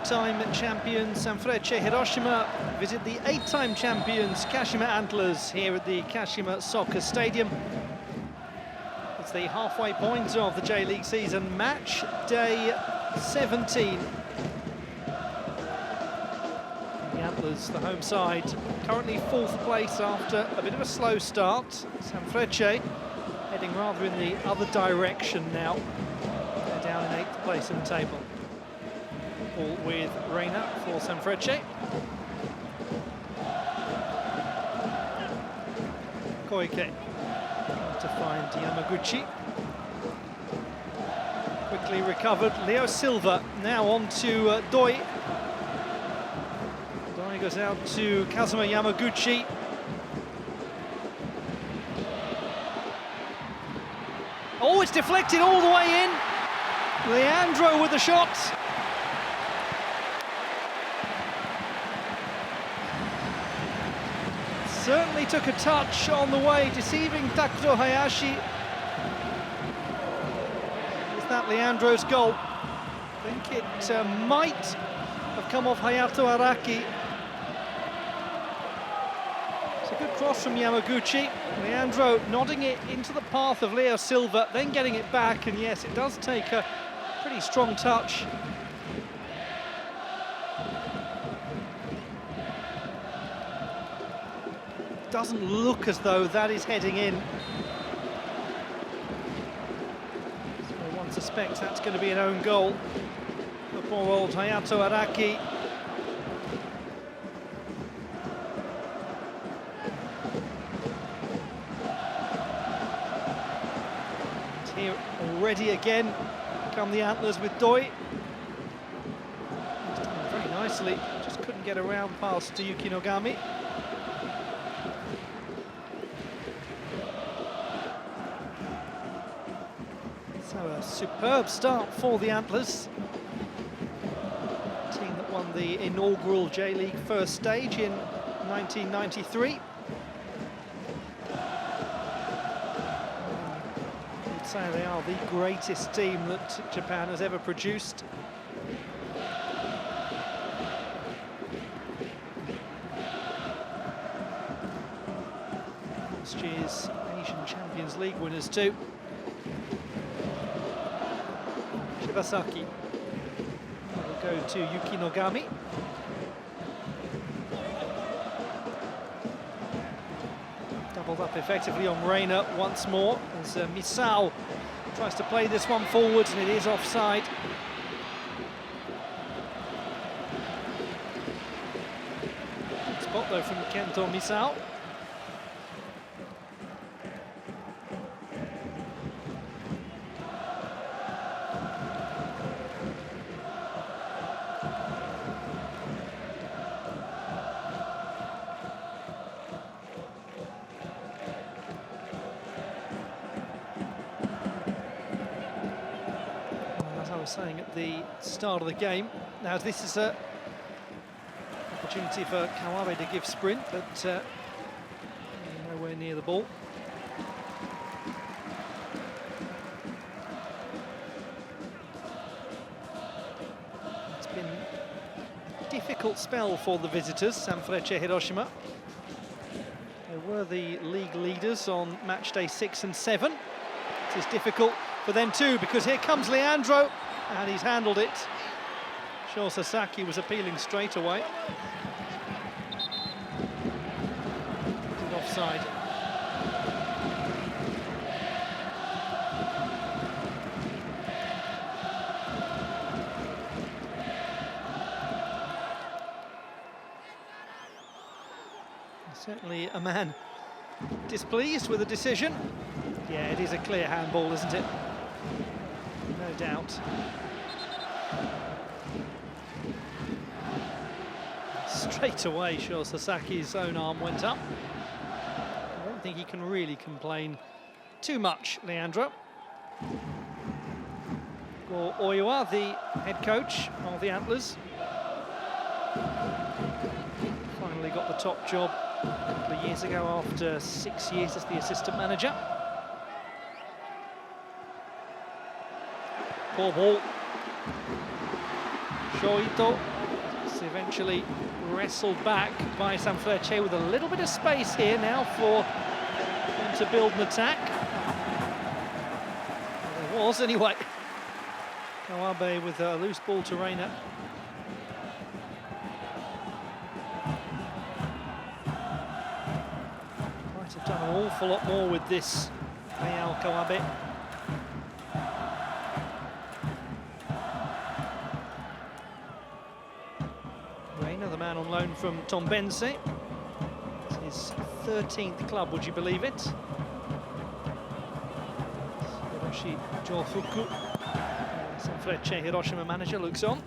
5-time champions Sanfrecce Hiroshima visit the 8-time champions Kashima Antlers here at the Kashima Soccer Stadium. It's the halfway point of the J-League season, match day 17. The Antlers, the home side, currently 4th place after a bit of a slow start. Sanfrecce heading rather in the other direction now. They're down in 8th place in the table. Ball with Reina for Sanfrecce. Koike to find Yamaguchi. Quickly recovered. Leo Silva now on to Doi. Doi goes out to Kazuma Yamaguchi. Oh, it's deflected all the way in. Leandro with the shot. Certainly took a touch on the way, deceiving Takuto Hayashi. Is that Leandro's goal? I think it might have come off Hayato Araki. It's a good cross from Yamaguchi. Leandro nodding it into the path of Leo Silva, then getting it back, and yes, it does take a pretty strong touch. Doesn't look as though that is heading in. So one suspects that's going to be an own goal for poor old Hayato Araki. And here already again come the Antlers with Doi. He's done very nicely, just couldn't get around past Yuki Nogami. So a superb start for the Antlers. Team that won the inaugural J-League first stage in 1993. I'd say they are the greatest team that Japan has ever produced. Last year's Asian Champions League winners too. Shibasaki will go to Yuki Nogami. Doubled up effectively on Reina once more as Misao tries to play this one forwards, and it is offside. Good spot though from Kento Misao. Saying at the start of the game, now this is an opportunity for Kawabe to give sprint, but nowhere near the ball. It's been a difficult spell for the visitors, Sanfrecce Hiroshima. They were the league leaders on match day 6 and 7. It is difficult for them too, because here comes Leandro. And he's handled it. Sho Sasaki was appealing straight away. Is it offside? Certainly a man displeased with the decision. Yeah, it is a clear handball, isn't it? No doubt. Straight away, Sho Sasaki's own arm went up. I don't think he can really complain too much, Leandro. Go Oiwa, the head coach of the Antlers. Finally got the top job a couple of years ago after 6 years as the assistant manager. Poor ball. Shoito is eventually wrestled back by Sanfrecce with a little bit of space here now for them to build an attack. There was anyway. Kawabe with a loose ball to Reina. Might have done an awful lot more with this Ayao Kawabe. Reina, the man on loan from Tombense. It's his 13th club, would you believe it? Hiroshi Jofuku, Sanfrecce Hiroshima manager, looks on.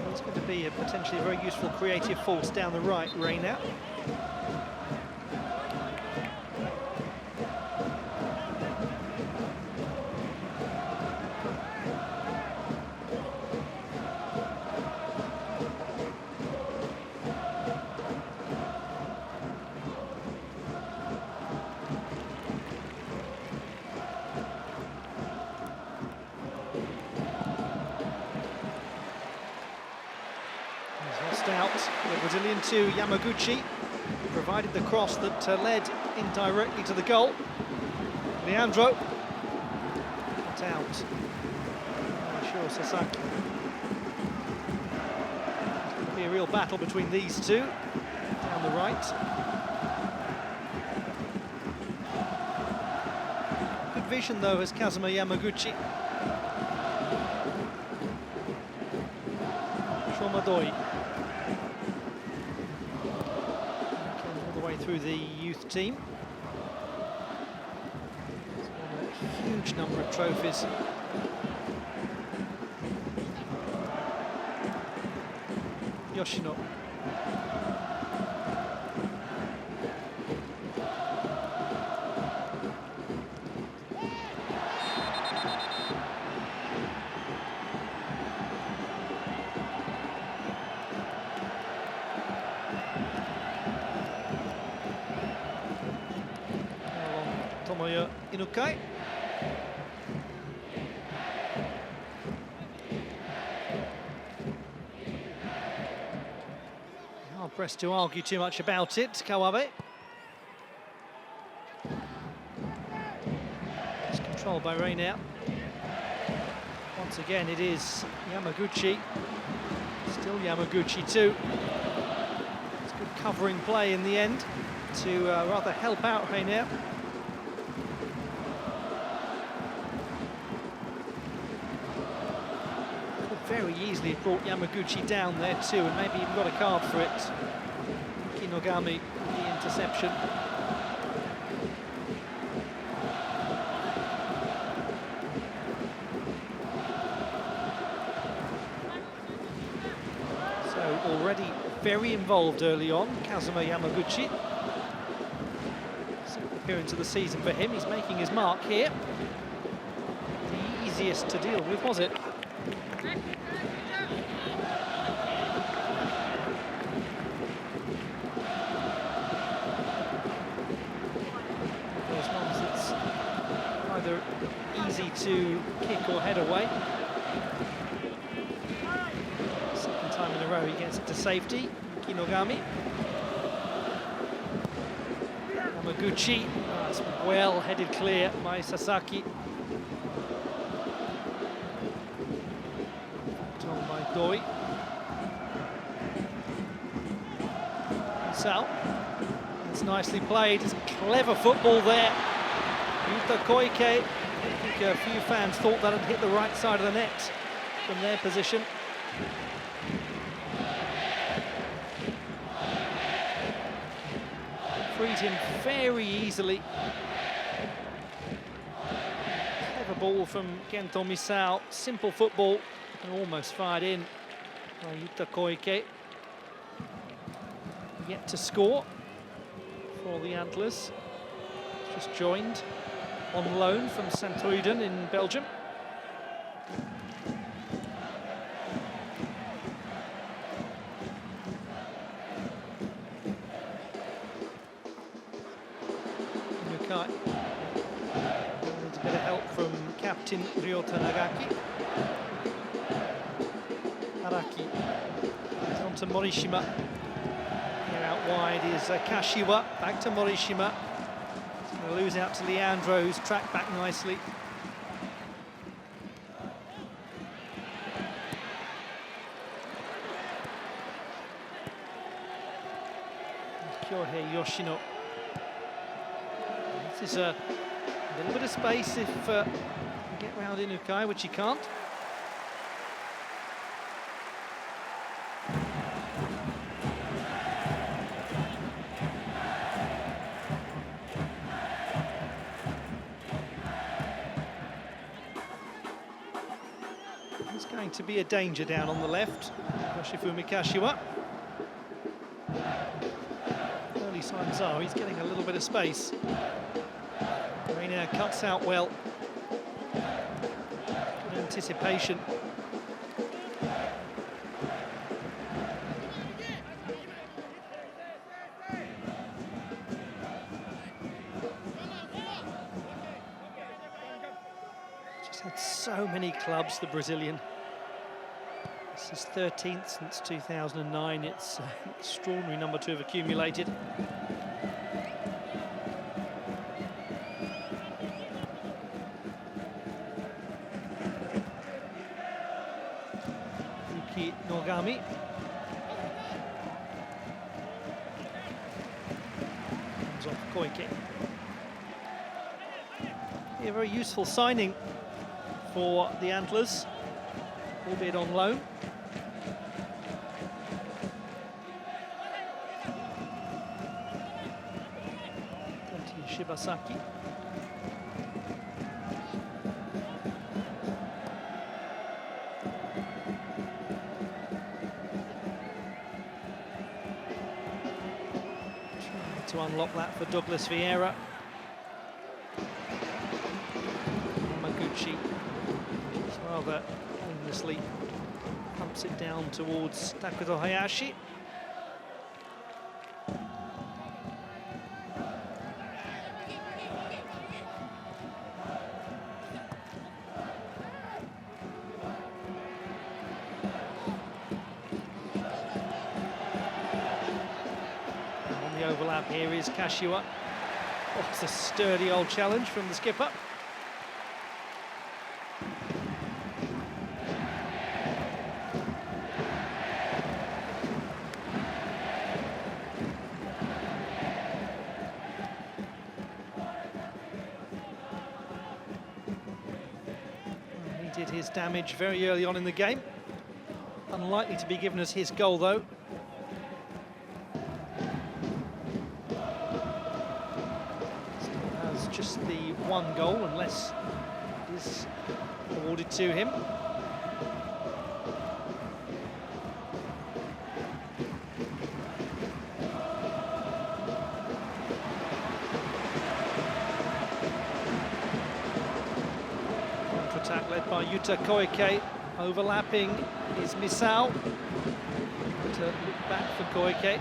He's going to be a potentially very useful creative force down the right, Reina. Out, the Brazilian to Yamaguchi, who provided the cross that led indirectly to the goal. Leandro cut out. Sure, Sasaki. It's going to be a real battle between these two down the right. Good vision though has Kazuma Yamaguchi. Shomadoi. Through the youth team. He's got a huge number of trophies. Yoshino. Inukai. Hard pressed to argue too much about it, Kawabe. It's controlled by Reina. Once again, it is Yamaguchi. Still Yamaguchi too. It's good covering play in the end to rather help out Reina. Very easily brought Yamaguchi down there too, and maybe even got a card for it. Kinogami, the interception. So already very involved early on, Kazuma Yamaguchi. Second appearance of the season for him. He's making his mark here. The easiest to deal with, was it? Easy to kick or head away. Second time in a row he gets it to safety. Kinogami. Yamaguchi. That's well headed clear by Sasaki. Told by Doi. Sal. It's nicely played. It's clever football there. Yuta Koike. I think a few fans thought that had hit the right side of the net from their position. Freed him very easily. Clever ball from Gento Misao. Simple football and almost fired in by Yuta Koike. Yet to score for the Antlers. Just joined on loan from Saint-Truiden in Belgium. tonight. Needs a bit of help from captain Ryota Nagaki. Araki on to Morishima. Here out wide is Kashiwa. Back to Morishima. He's going to lose out to Leandro, who's tracked back nicely. Kyohei Yoshino. This is a little bit of space if you get round Inukai, which he can't. There's going to be a danger down on the left. Yoshifumi Kashiwa. Early signs are he's getting a little bit of space. Reina cuts out well. Good anticipation. Just had so many clubs, the Brazilian. This is 13th since 2009. It's an extraordinary number to have accumulated. Yuki Nogami. Comes off Koike. A very useful signing for the Antlers, albeit on loan. Shibasaki. Trying to unlock that for Douglas Vieira. Yamaguchi just rather aimlessly pumps it down towards Takuto Hayashi. Overlap here is Kashiwa. Oh, it's a sturdy old challenge from the skipper. He did his damage very early on in the game. Unlikely to be given as his goal, though. Just the one goal, unless it is awarded to him. Counter-attack led by Yuta Koike. Overlapping is Misao. To look back for Koike.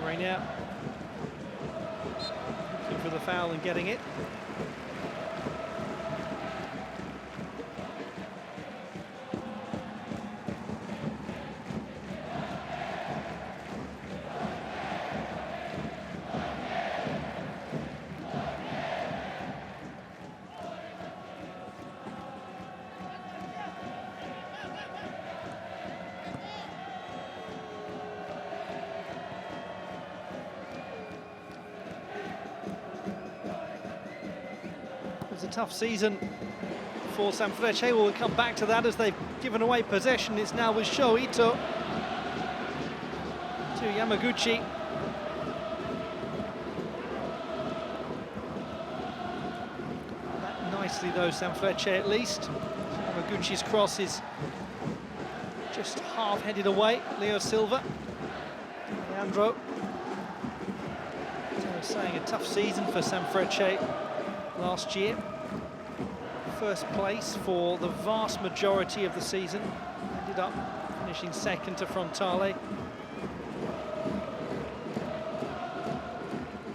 Reina. For the foul and getting it. It was a tough season for Sanfrecce. We'll come back to that as they've given away possession. It's now with Sho Ito to Yamaguchi. That nicely though, Sanfrecce at least. Yamaguchi's cross is just half-headed away. Leo Silva. Leandro. As I was saying, a tough season for Sanfrecce last year. First place for the vast majority of the season. Ended up finishing second to Frontale.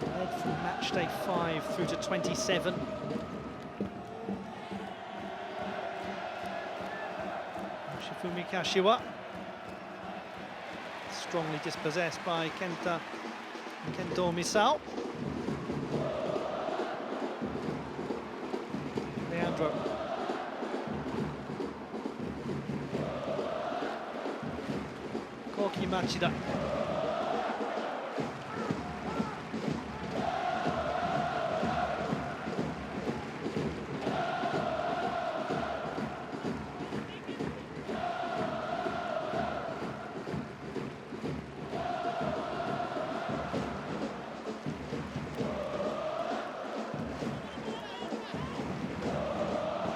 Led Matchday 5 through to 27. Shifumi Kashiwa, strongly dispossessed by Kento Misao. Leandro. Koki Machida.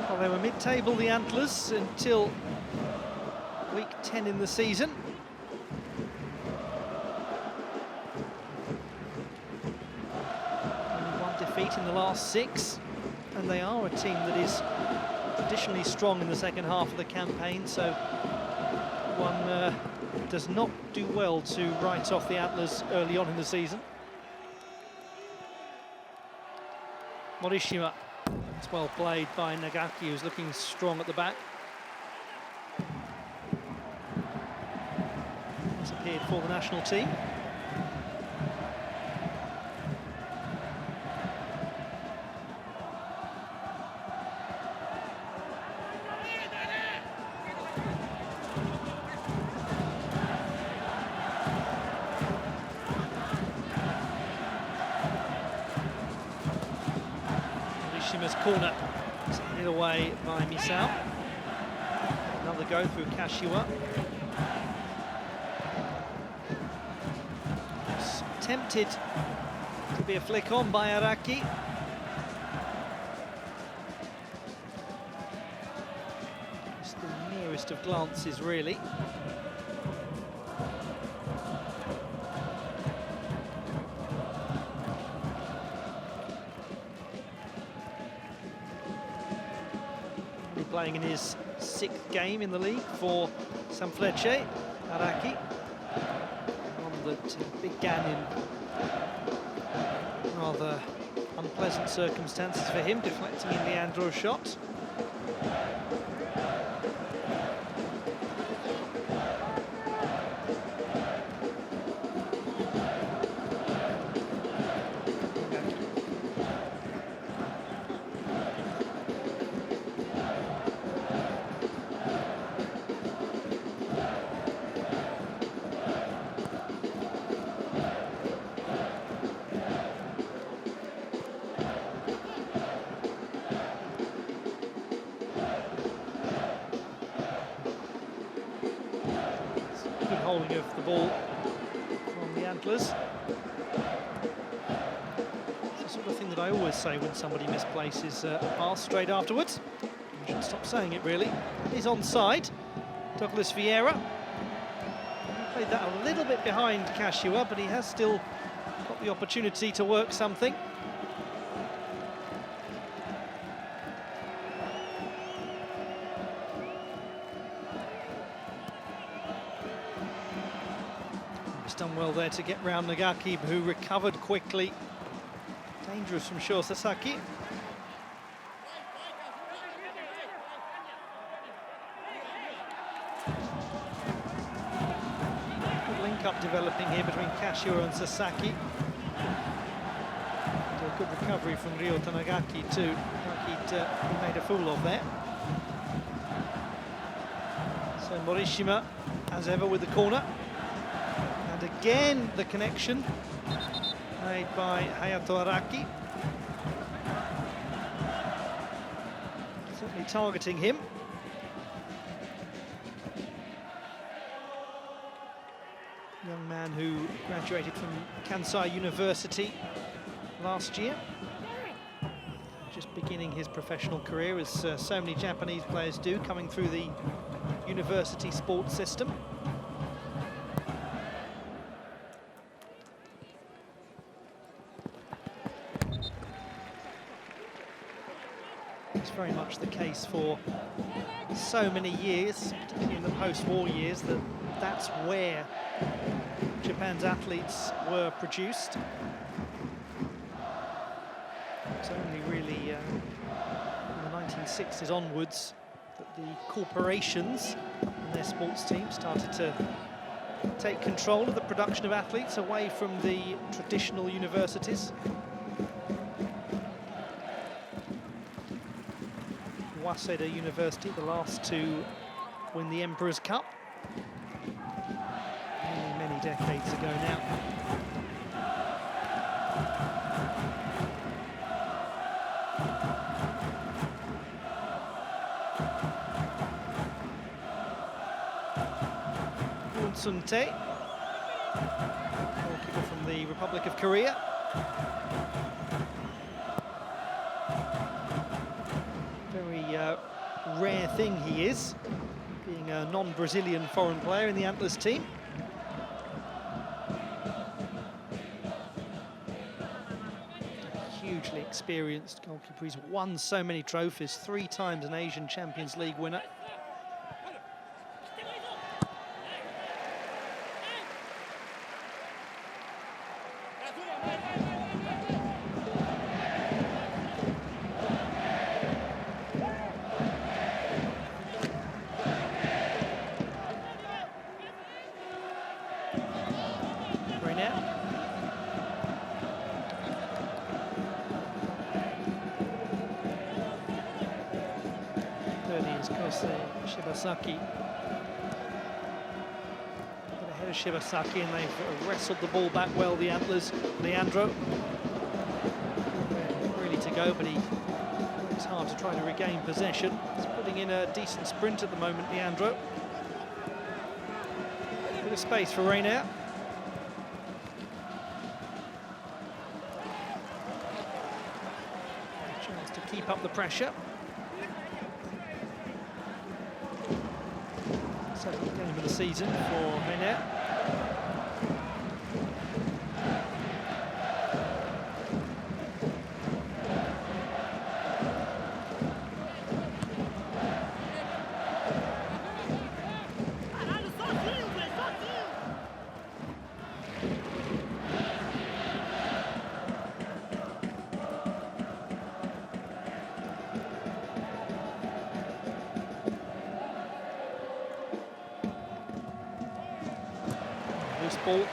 Well, they were mid-table, the Antlers, until week 10 in the season. Only one defeat in the last 6, and they are a team that is traditionally strong in the second half of the campaign, so one does not do well to write off the Antlers early on in the season. Morishima. It's well played by Nagaki, who's looking strong at the back. He's appeared for the national team. Morishima's corner is hit away by Misao. Another go through Kashiwa. It's tempted to be a flick on by Araki. It's the nearest of glances, really. Playing in his 6th game in the league for Sanfrecce, Araki. One that began in rather unpleasant circumstances for him, deflecting in Leandro's shot. Holding of the ball from the Antlers. It's the sort of thing that I always say when somebody misplaces a pass straight afterwards. I should stop saying it, really. He's onside. Douglas Vieira. He played that a little bit behind Kashiwa, but he has still got the opportunity to work something. Done well there to get round Nagaki, who recovered quickly. Dangerous from Sho Sasaki. Good link-up developing here between Kashiwa and Sasaki. And a good recovery from Ryota Nagaki too. Like he'd made a fool of there. So Morishima, as ever, with the corner. And again, the connection made by Hayato Araki. Certainly targeting him. Young man who graduated from Kansai University last year. Just beginning his professional career, as so many Japanese players do, coming through the university sports system. It's very much the case for so many years, particularly in the post-war years, that that's where Japan's athletes were produced. It's only really in the 1960s onwards that the corporations and their sports teams started to take control of the production of athletes away from the traditional universities. Waseda University, the last to win the Emperor's Cup many decades ago now. Suntae, goalkeeper from the Republic of Korea. Very rare thing he is, being a non-Brazilian foreign player in the Antlers team. Hugely experienced goalkeeper. He's won so many trophies, 3 times an Asian Champions League winner. Shibasaki. Got ahead of Shibasaki, and they've wrestled the ball back well, the Antlers. Leandro really to go, but he works hard to try to regain possession. He's putting in a decent sprint at the moment, Leandro. Bit of space for Reiner. Chance to keep up the pressure. Seventh game of the season for Reiner. Ball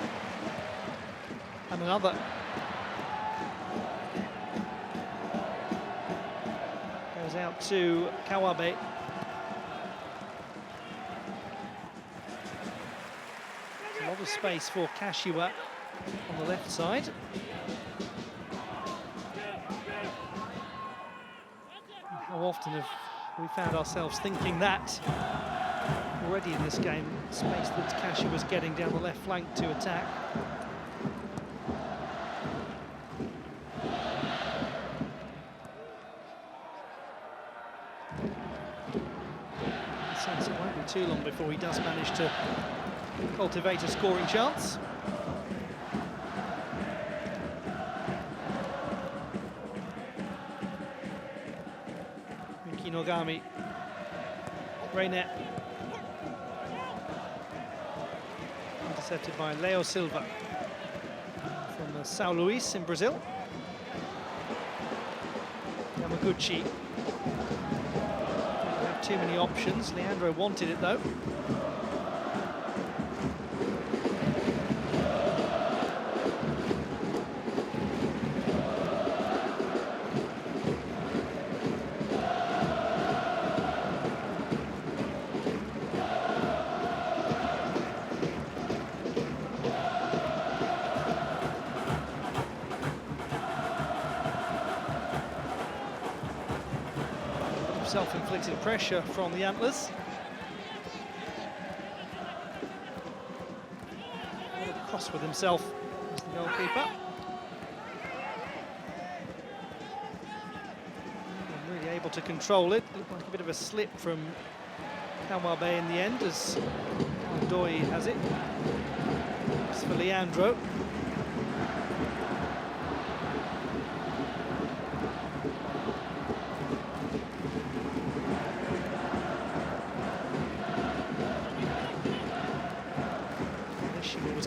and another. Goes out to Kawabe. There's a lot of space for Kashiwa on the left side. How often have we found ourselves thinking that already in this game, space that Kashiwa was getting down the left flank to attack. In a sense, it won't be too long before he does manage to cultivate a scoring chance. Miki Nogami. Reiner. Intercepted by Leo Silva from São Luís in Brazil. Yamaguchi. Don't have too many options. Leandro wanted it though. Self-inflicted pressure from the Antlers. Cross with himself as the goalkeeper. And really able to control it. Looked like a bit of a slip from Kawabe in the end as Doi has it. It's for Leandro.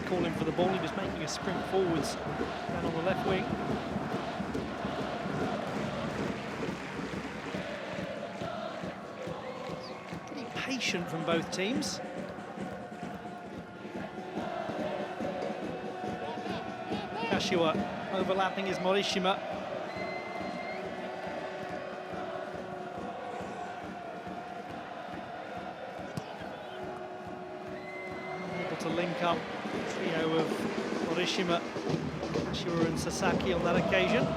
Calling for the ball, he was making a sprint forwards down on the left wing. patient from both teams. Kashiwa overlapping is Morishima. Able to link up trio of Morishima, Kashiwa and Sasaki on that occasion.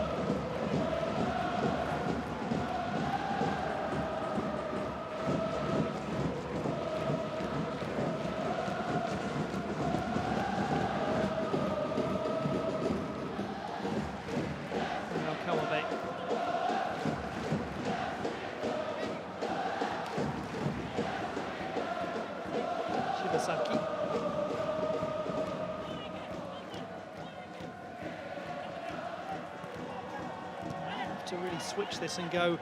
To really switch this and go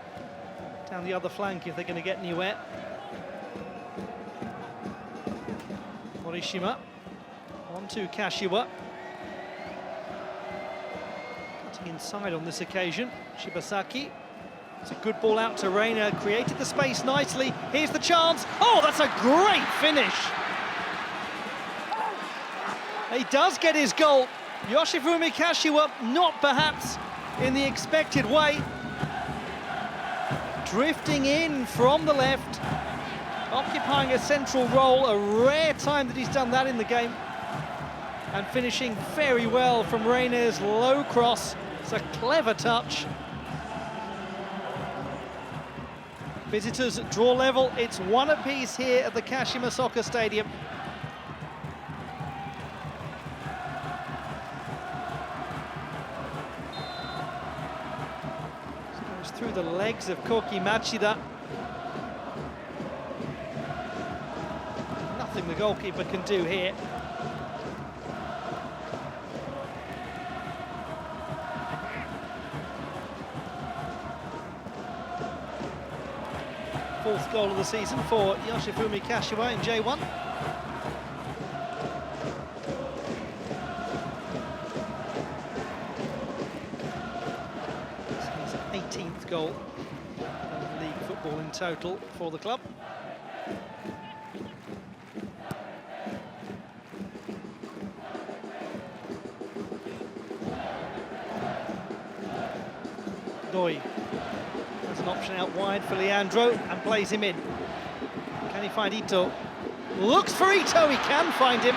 down the other flank if they're going to get anywhere. Morishima, 1-2 Kashiwa. Cutting inside on this occasion, Shibasaki. It's a good ball out to Reina, created the space nicely. Here's the chance. Oh, that's a great finish. He does get his goal. Yoshifumi Kashiwa, not perhaps in the expected way. Drifting in from the left, occupying a central role, a rare time that he's done that in the game. And finishing very well from Reina's low cross. It's a clever touch. Visitors draw level. It's 1 apiece here at the Kashima Soccer Stadium. Through the legs of Koki Machida. Nothing the goalkeeper can do here. Fourth goal of the season for Yoshifumi Kashiwa in J1. Goal of league football in total for the club. Doi has an option out wide for Leandro and plays him in. Can he find Ito? Looks for Ito, he can find him.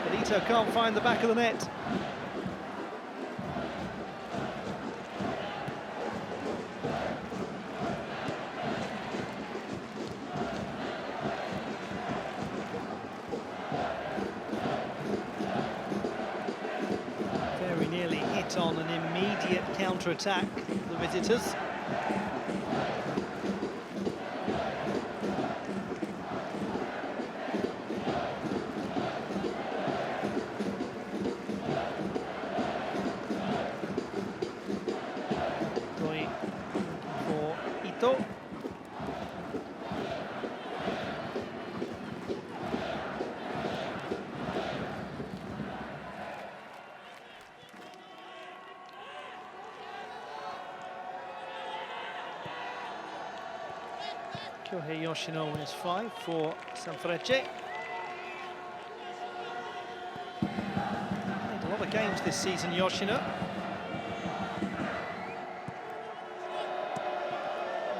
But Ito can't find the back of the net. On an immediate counter-attack, the visitors. Doi for Ito. Kyohei Yoshino wins 5 for Sanfrecce. Played a lot of games this season, Yoshino.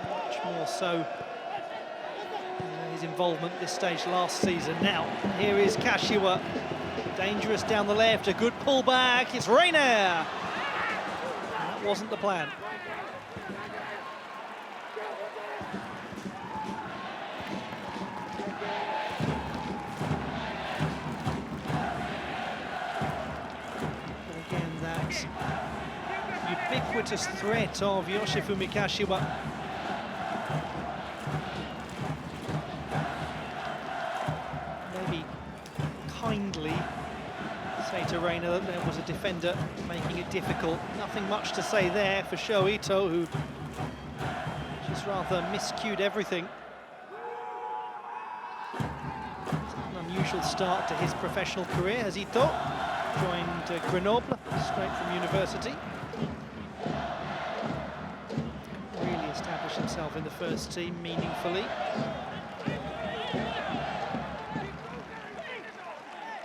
Much more so his involvement at this stage last season. Now, here is Kashiwa. Dangerous down the left, a good pullback. It's Reina. That wasn't the plan. Ubiquitous threat of Yoshifumi Kashiwa. Maybe kindly say to Reina that there was a defender making it difficult. Nothing much to say there for Sho Ito, who just rather miscued everything. An unusual start to his professional career as Ito joined Grenoble straight from university. Really establish himself in the first team meaningfully.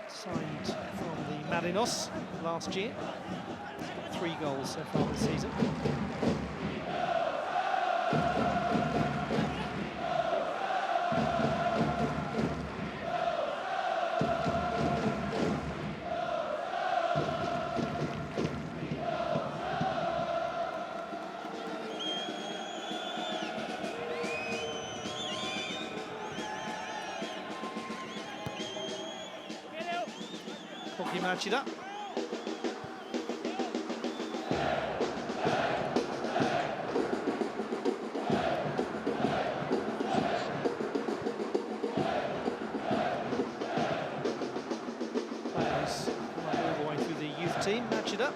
Signed from the Marinos last year. 3 goals so far this season. Machida. Players all the way through the youth team. Machida.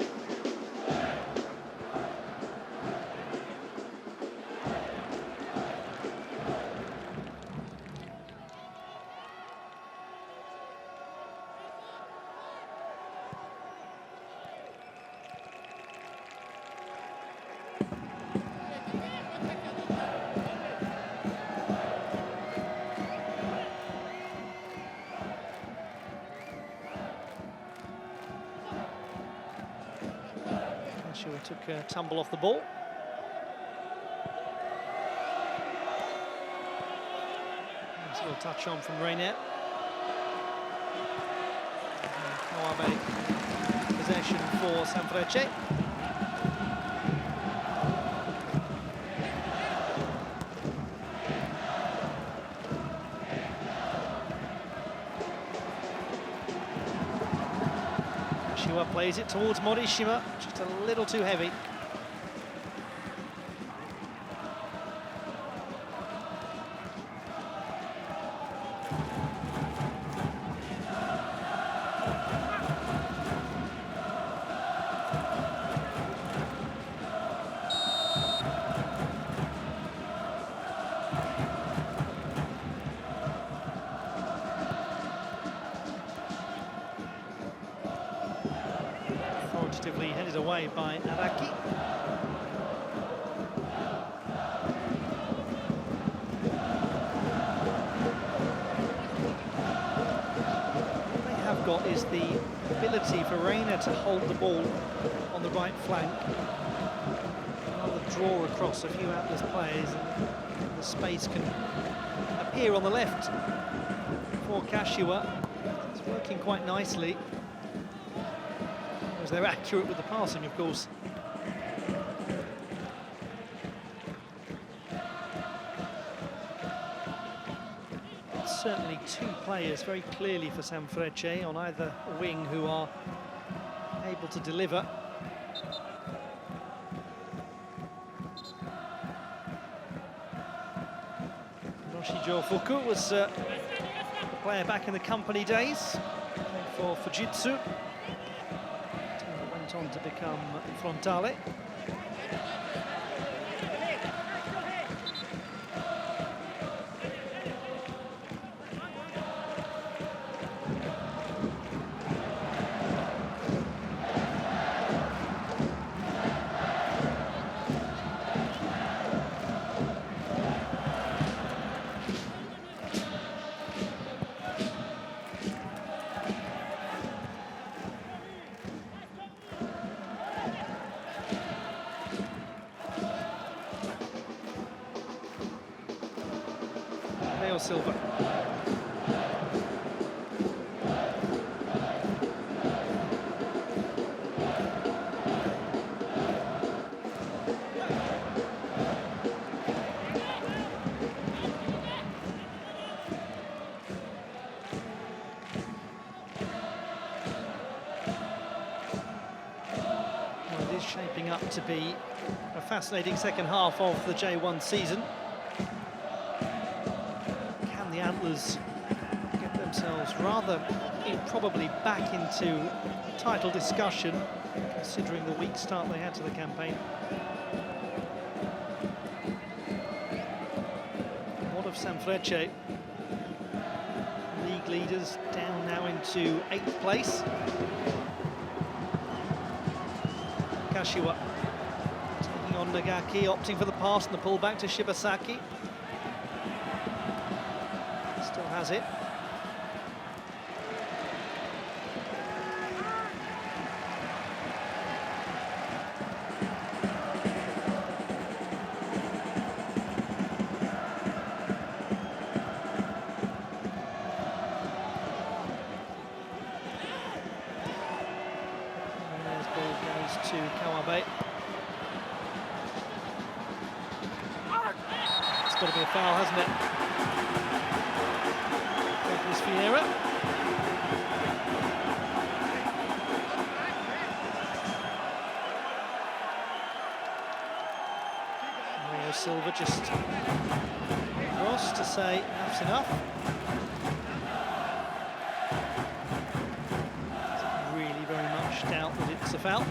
Took a tumble off the ball. Nice little touch on from Rainier. Kawabe, possession for Sanfrecce. Kashiwa plays it towards Morishima, just a little too heavy. Headed away by Araki. What they have got is the ability for Reina to hold the ball on the right flank. Another draw across a few Antlers players, and the space can appear on the left for Kashiwa. It's working quite nicely. They're accurate with the passing, of course. Certainly 2 players very clearly for Sanfrecce on either wing who are able to deliver. Yoshijo Fuku was a player back in the company days, played for Fujitsu. On to become Frontale. Silva. Well, it is shaping up to be a fascinating second half of the J1 season. Antlers get themselves rather probably back into title discussion, considering the weak start they had to the campaign. What of Sanfrecce? League leaders down now into 8th place. Kashiwa taking Waiting on Nagaki, opting for the pass and the pullback to Shibasaki. Still has it. To Kawabe. It's got to be a foul, hasn't it? Douglas Vieira. Mario Silva just across to say enough's enough. Doesn't really very much doubt that it's a foul.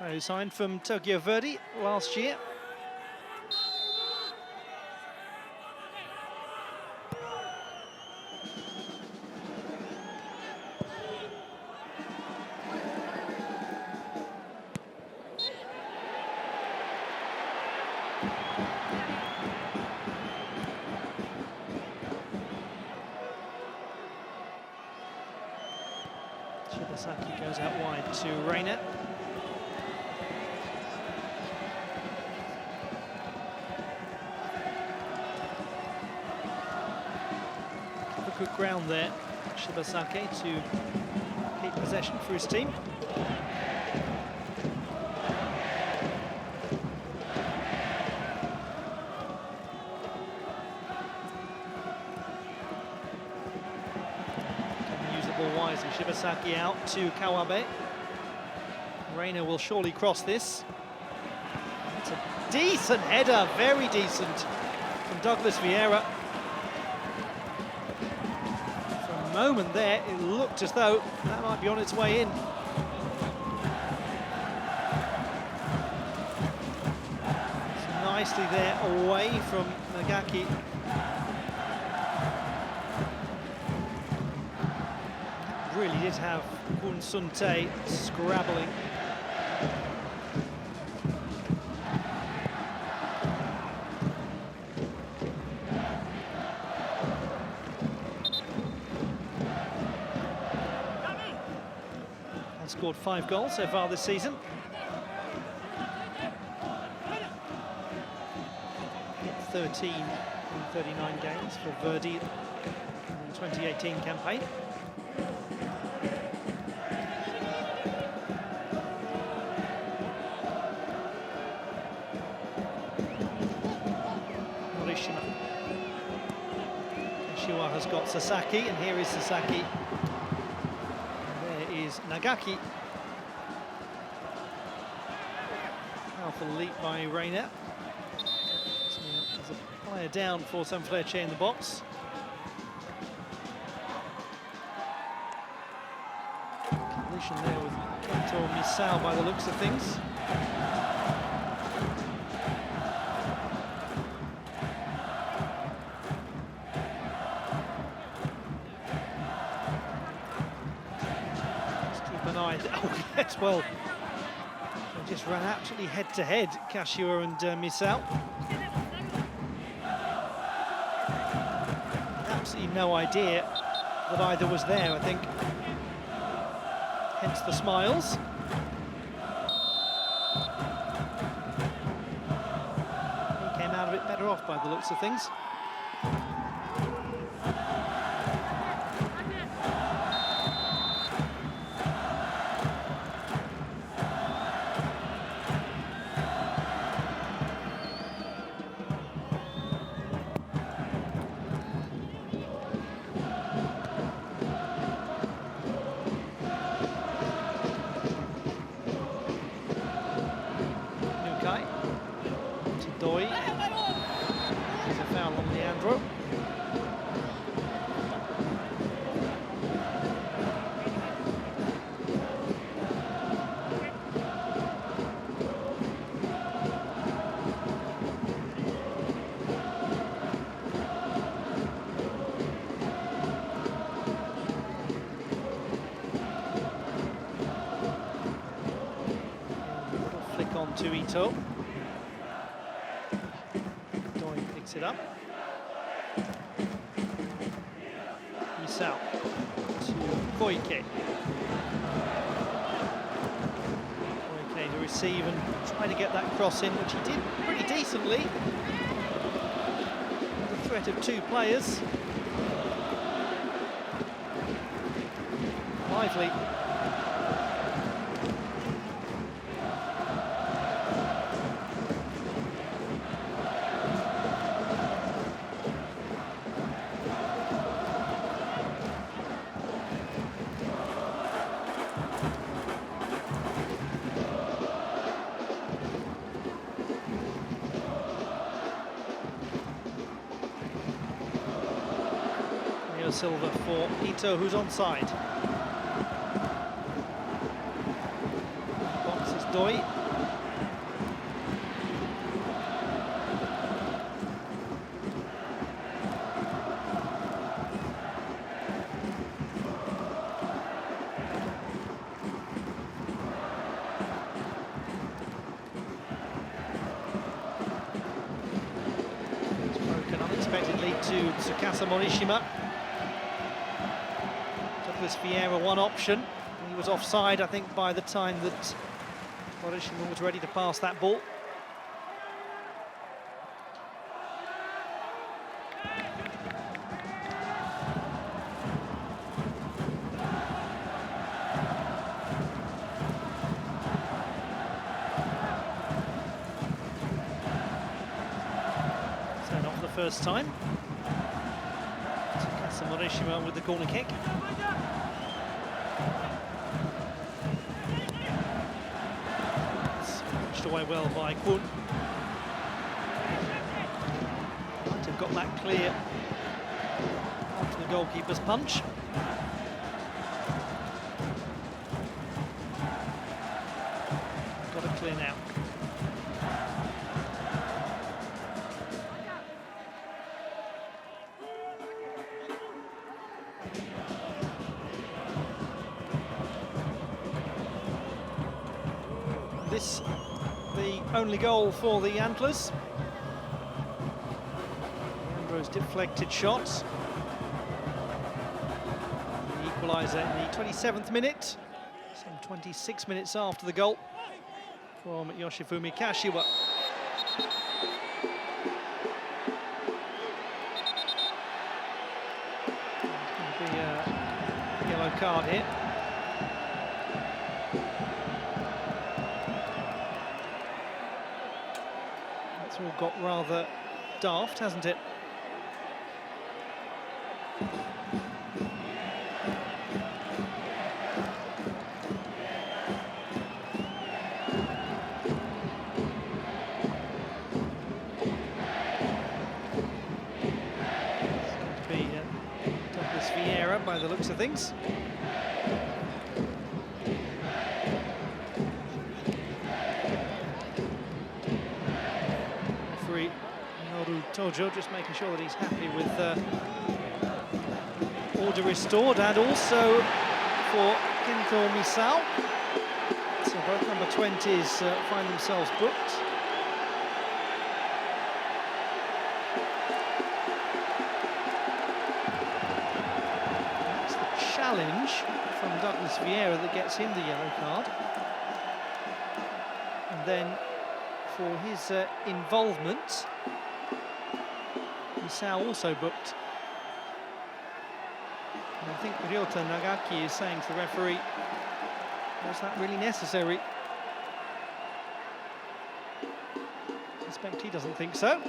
Who signed from Tokyo Verdy last year. Shibasaki goes out wide to Reina. Good ground there, Shibasaki, to keep possession for his team. Can use the ball wisely. Shibasaki out to Kawabe. Reina will surely cross this. It's a decent header, very decent, from Douglas Vieira. Moment there, it looked as though that might be on its way in. So nicely there, away from Nagaki. Really did have Kun Sun-tae scrabbling. Scored 5 goals so far this season. 13 in 39 games for Verdy in the 2018 campaign. Hiroshima. Kashiwa has got Sasaki, and here is Sasaki. Is Nagaki. Powerful leap by Reina. So there's a player down for Sanfrecce in the box. Collision there with Kento Misao by the looks of things. Oh, yes, well, they just ran absolutely head-to-head, Kashiwa and Misao. Absolutely no idea that either was there, I think. Hence the smiles. He came out of it better off by the looks of things. There's a foul on Leandro. Ito. Doi picks it up. Misao to Koike. Koike to receive and try to get that cross in, which he did pretty decently. The threat of two players. Lively. Silva for Ito, who's onside. Box is Doi. It's broken unexpectedly to Tsukasa Morishima. Vieira one option. He was offside, I think, by the time that Morishima was ready to pass that ball. So not for the first time. Tsukasa Morishima with the corner kick. Away well by Kun. Might have got that clear after the goalkeeper's punch. Got it clear now. This the only goal for the Antlers. Leandro's deflected shots. The equaliser in the 27th minute, some 26 minutes after the goal from Yoshifumi Kashiwa. It's going to be a yellow card here. It's all got rather daft, hasn't it? It's going to be Douglas Vieira by the looks of things. Tojo just making sure that he's happy with order restored, and also for Kento Misao. So both number 20s find themselves booked. That's the challenge from Douglas Vieira that gets him the yellow card. And then for his involvement, Misao also booked. And I think Ryota Nagaki is saying to the referee, was that really necessary? I suspect he doesn't think so.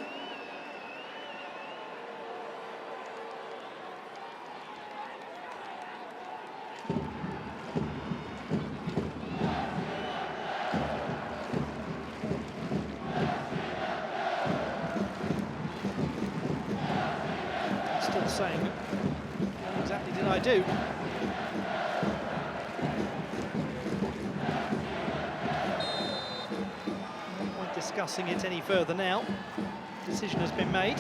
Saying, what exactly did I do? No point discussing it any further now. Decision has been made.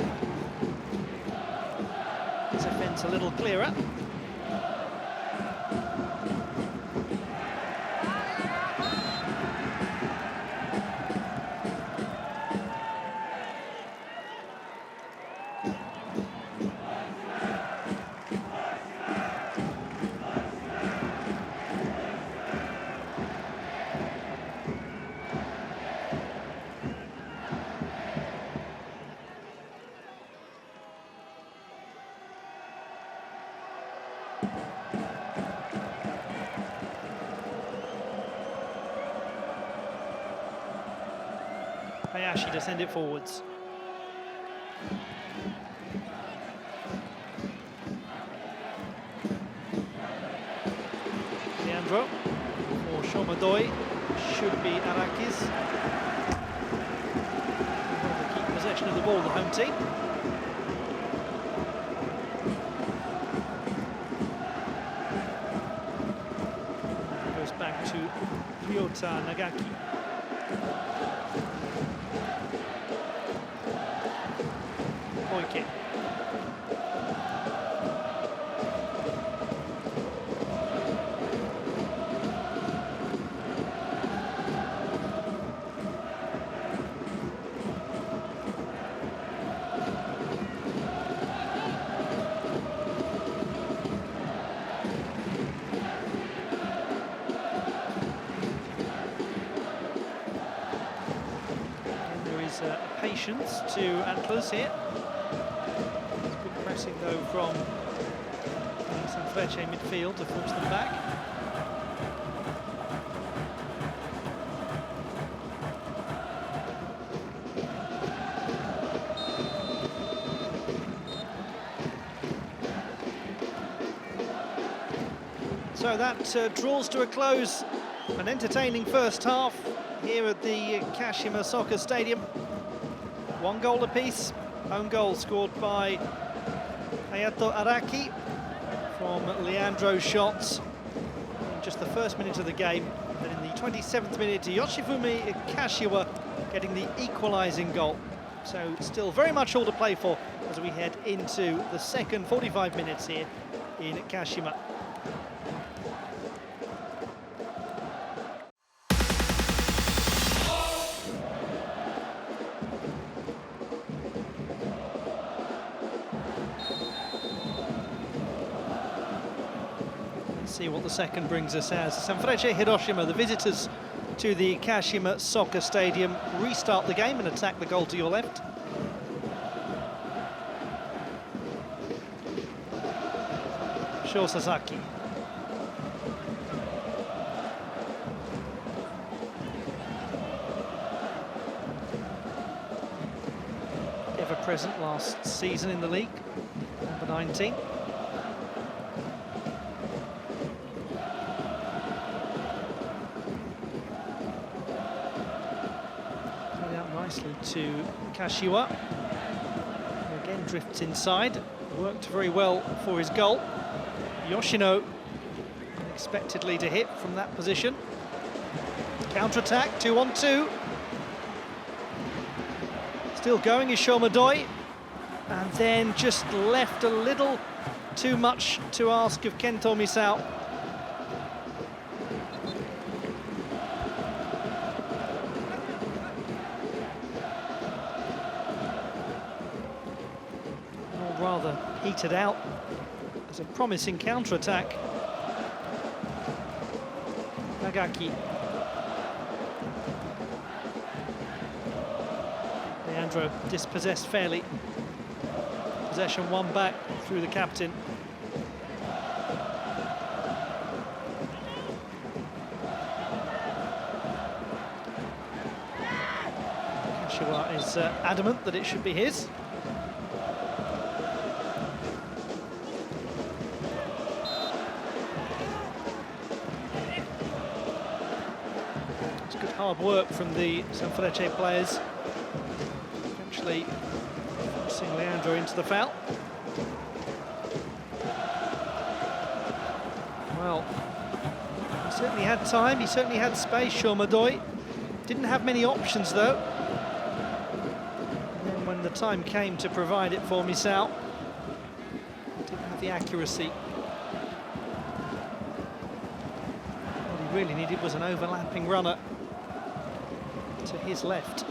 This offence a little clearer. Hayashi to send it forwards. Leandro for Shomadoi, should be Araki's. To keep possession of the ball, the home team. Goes back to Ryota Nagaki. Oike. Patience to Antlers here. Good pressing though from Sanfrecce midfield to force them back. So that draws to a close an entertaining first half here at the Kashima Soccer Stadium. 1 goal apiece. Own goal scored by Hayato Araki from Leandro's shots in just the first minute of the game. Then in the 27th minute, Yoshifumi Kashiwa getting the equalising goal. So still very much all to play for as we head into the second 45 minutes here in Kashima. See what the second brings us as. Sanfrecce Hiroshima, the visitors to the Kashima Soccer Stadium, restart the game and attack the goal to your left. Sho Sasaki. Ever present last season in the league, number 19. Nicely to Kashiwa, who again drifts inside, worked very well for his goal. Yoshino unexpectedly to hit from that position. Counter-attack, 2-on-2. Still going is Shomadoi, and then just left a little too much to ask of Kento Misao. Rather heated out as a promising counter-attack. Nagaki. Leandro dispossessed fairly. Possession won back through the captain. Kashiwa is adamant that it should be his. Hard work from the Sanfrecce players, eventually forcing Leandro into the foul. Well, he certainly had time, he certainly had space, Shomadoi. Didn't have many options though. And then when the time came to provide it for Misao, didn't have the accuracy. What he really needed was an overlapping runner to his left.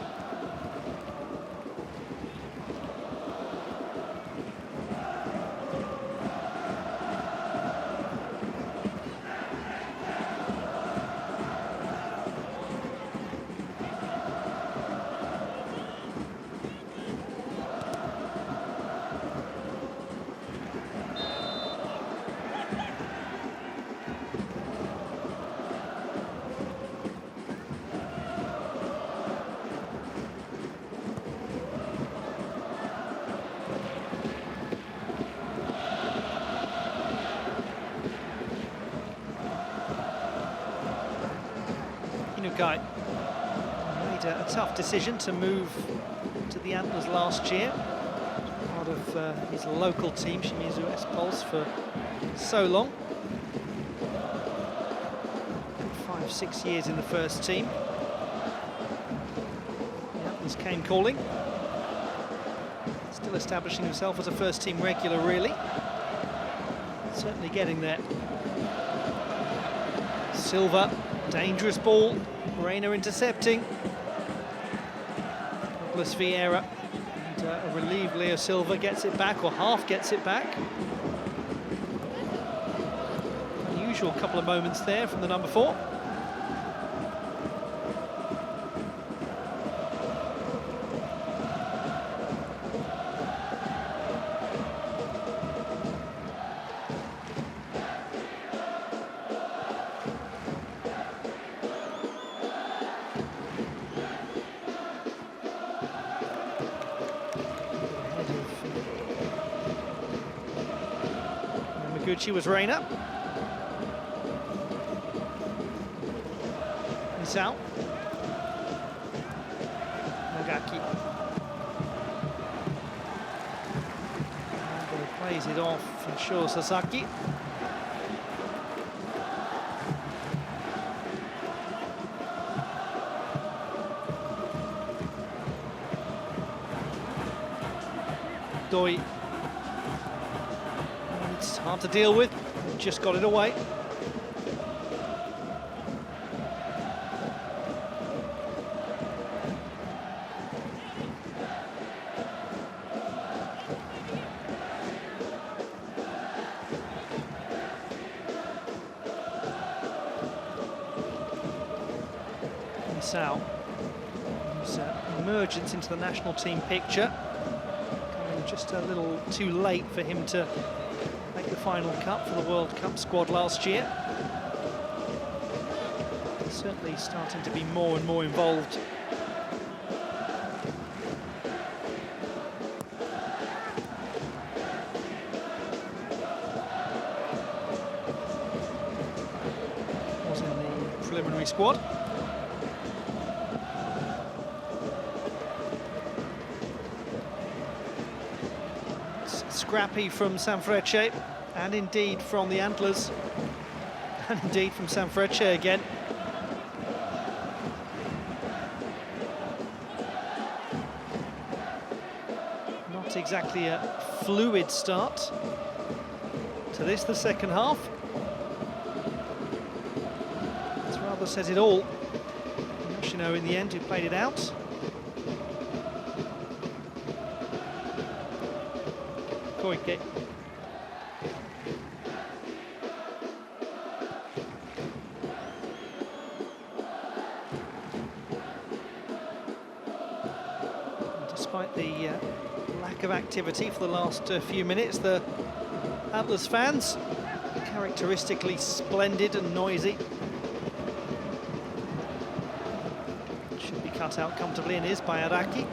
that guy. Made a tough decision to move to the Antlers last year. Part of his local team, Shimizu S-Pulse, for so long. 5-6 years in the first team. The Antlers came calling. Still establishing himself as a first team regular, really. Certainly getting there. Silva, dangerous ball. Reina intercepting. Douglas Vieira. And a relieved Leo Silva gets it back, or half gets it back. Unusual couple of moments there from the number 4. Gucci was Reina. Misao. Nagaki. And plays it off and Sho Sasaki. Doi. It's hard to deal with, just got it away. Misao, whose emergence into the national team picture coming just a little too late for him to make the final cut for the World Cup squad last year. He's certainly starting to be more and more involved. Was in the preliminary squad. Scrappy from Sanfrecce, and indeed from the Antlers, and indeed from Sanfrecce again. Not exactly a fluid start to this, the second half. It rather says it all. Yoshino in the end, who played it out. Koike. Despite the lack of activity for the last few minutes, the Antlers fans characteristically splendid and noisy. Should be cut out comfortably, and is by Araki.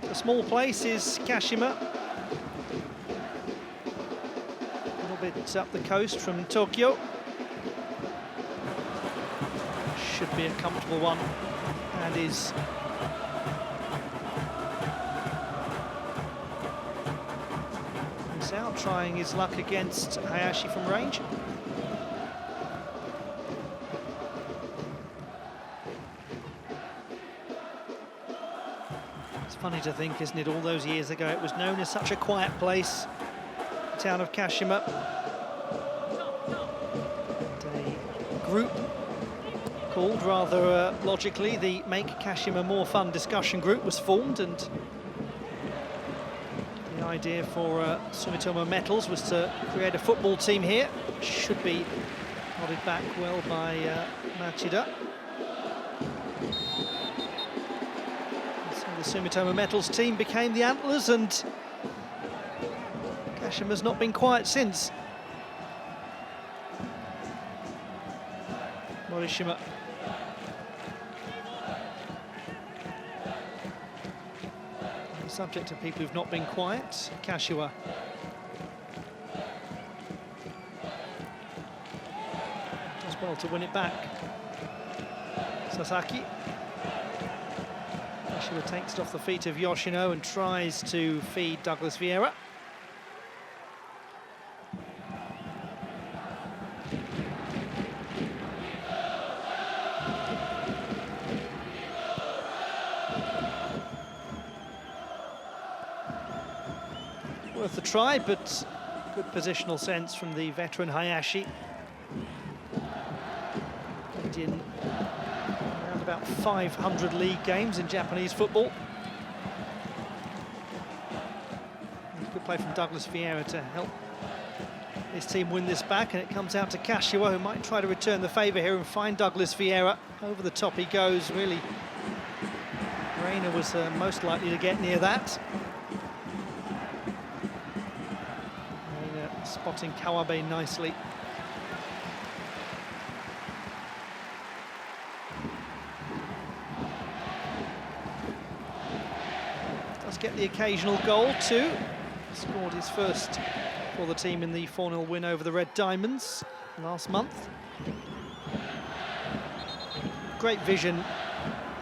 A small place is Kashima. A little bit up the coast from Tokyo. Should be a comfortable one, and is. He's out trying his luck against Hayashi from range. Funny to think, isn't it, all those years ago it was known as such a quiet place, the town of Kashima. And a group called, rather logically, the Make Kashima More Fun discussion group was formed, and the idea for Sumitomo Metals was to create a football team here. Should be nodded back well by Machida. The Sumitomo Metals team became the Antlers, and Kashima's not been quiet since. Morishima. The subject of people who've not been quiet, Kashiwa. Does well well to win it back. Sasaki. Kashima takes it off the feet of Yoshino and tries to feed Douglas Vieira. Worth a try, but good positional sense from the veteran Hayashi. Played in around about 500 league games in Japanese football. Good play from Douglas Vieira to help his team win this back, and it comes out to Kashiwa, who might try to return the favour here and find Douglas Vieira. Over the top he goes, really. Reina was most likely to get near that. Spotting Kawabe nicely. Does get the occasional goal too. Scored his first for the team in the 4-0 win over the Red Diamonds last month. Great vision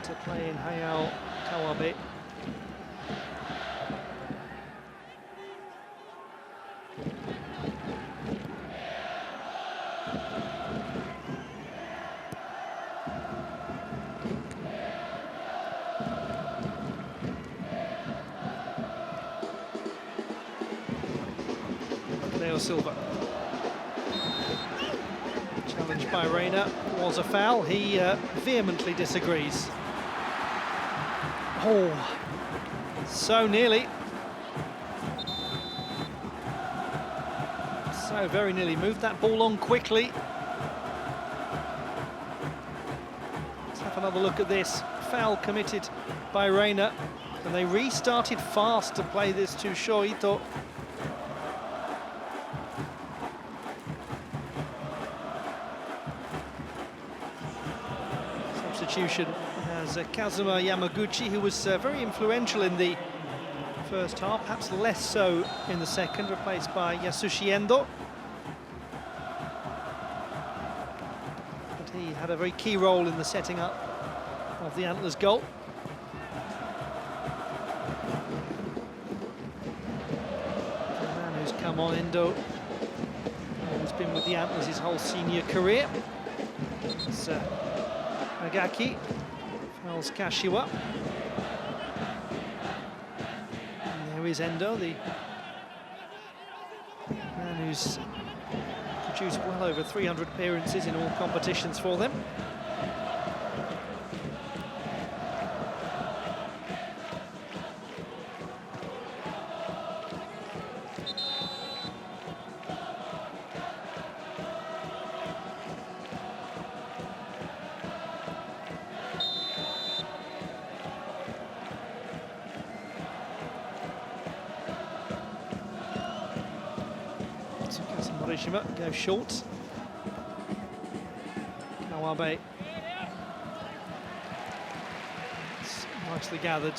to play in Hayao Kawabe. Silva. Challenged by Reina, was a foul. He vehemently disagrees. Oh, so nearly. So very nearly. Moved that ball on quickly. Let's have another look at this. Foul committed by Reina, and they restarted fast to play this to Shoito. As Kazuma Yamaguchi, who was very influential in the first half, perhaps less so in the second, replaced by Yasushi Endo. But he had a very key role in the setting up of the Antlers goal. The man who's come on, Endo, who's been with the Antlers his whole senior career. It's, Nagaki fouls Kashiwa. And there is Endo, the man who's produced well over 300 appearances in all competitions for them. Goes short. Kawabe. It's nicely gathered.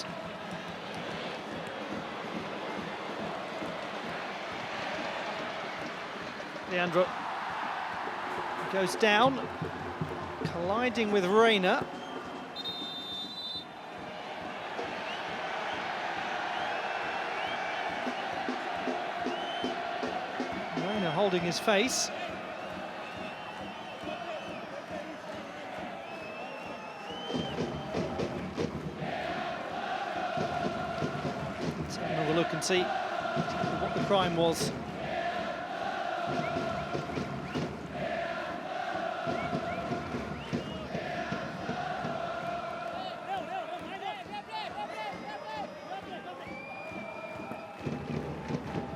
Leandro goes down, colliding with Reina. Holding his face. Let's have another look and see what the crime was.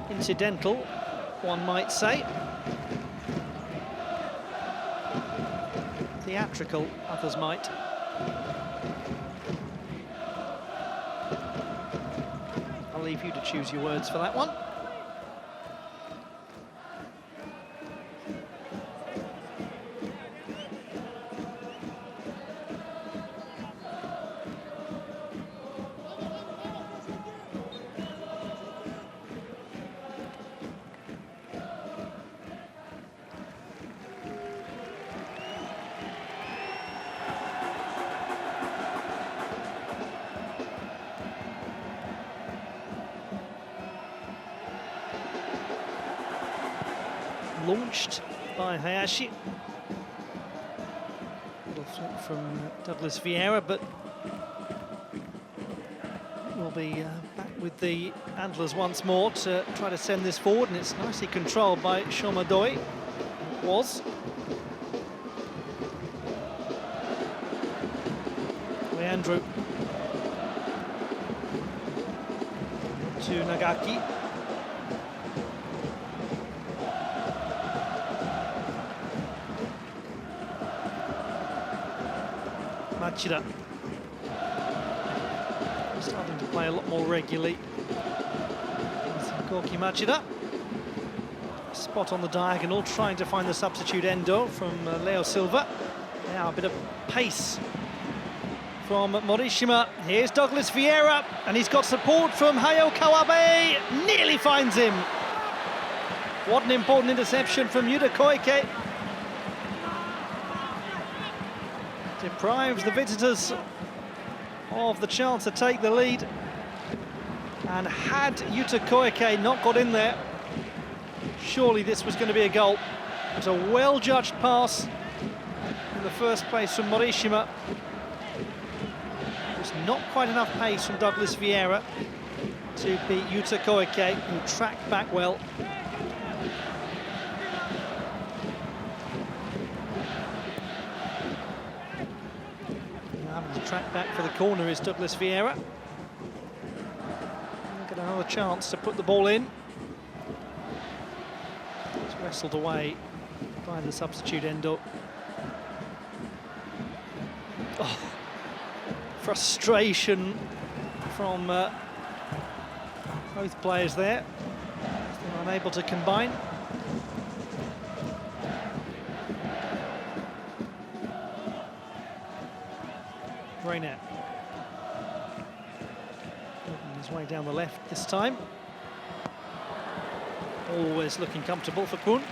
Incidental, one might say. Theatrical, others might. I'll leave you to choose your words for that one. launched by Hayashi. Little flick from Douglas Vieira, but we'll be back with the Antlers once more to try to send this forward, and it's nicely controlled by Shomadoi. It was. Leandro to Nagaki. Machida starting to play a lot more regularly. Gorky Machida, spot on the diagonal, trying to find the substitute Endo from Leo Silva. Now a bit of pace from Morishima. Here's Douglas Vieira, and he's got support from Hayo Kawabe. Nearly finds him. What an important interception from Yuta Koike. Deprives the visitors of the chance to take the lead. And had Yuta Koike not got in there, surely this was going to be a goal. It was a well-judged pass in the first place from Morishima. There's not quite enough pace from Douglas Vieira to beat Yuta Koike, who tracked back well. Now having to track back for the corner is Douglas Vieira. Get another chance to put the ball in. It's wrestled away by the substitute Endo. Oh, frustration from both players there. They're unable to combine. Reynet. His way down the left this time. Always looking comfortable for Kun.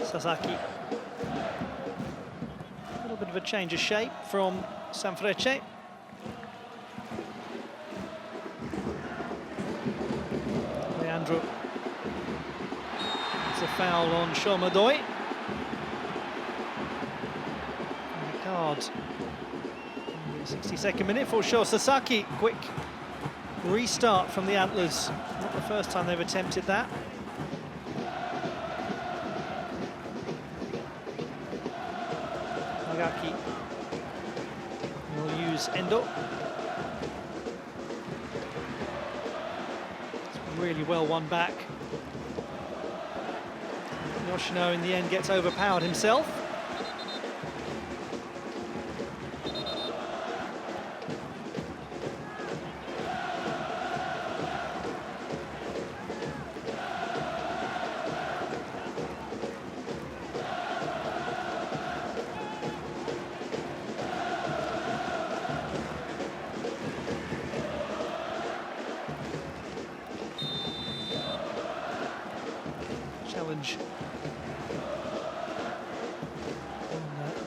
Sasaki. A little bit of a change of shape from Sanfrecce. Leandro. It's a foul on Shomadoi. And a card in the 62nd minute for Sho Sasaki. Quick restart from the Antlers. Not the first time they've attempted that. Nagaki will use Endo. It's really well won back. Yoshino in the end gets overpowered himself. Challenge.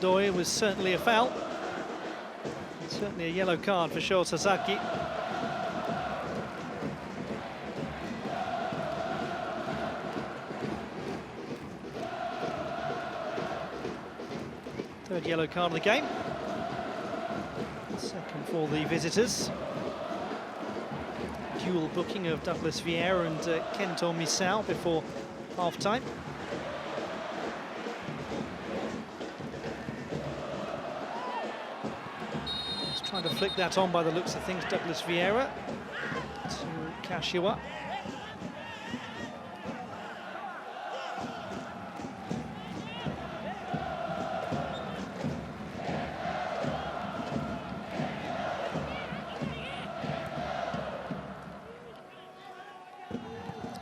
Doi was certainly a foul. Certainly a yellow card for Sho Sasaki. Third yellow card of the game. Second for the visitors. Dual booking of Douglas Vieira and Kento Misao before half-time. He's trying to flick that on by the looks of things, Douglas Vieira to Kashiwa.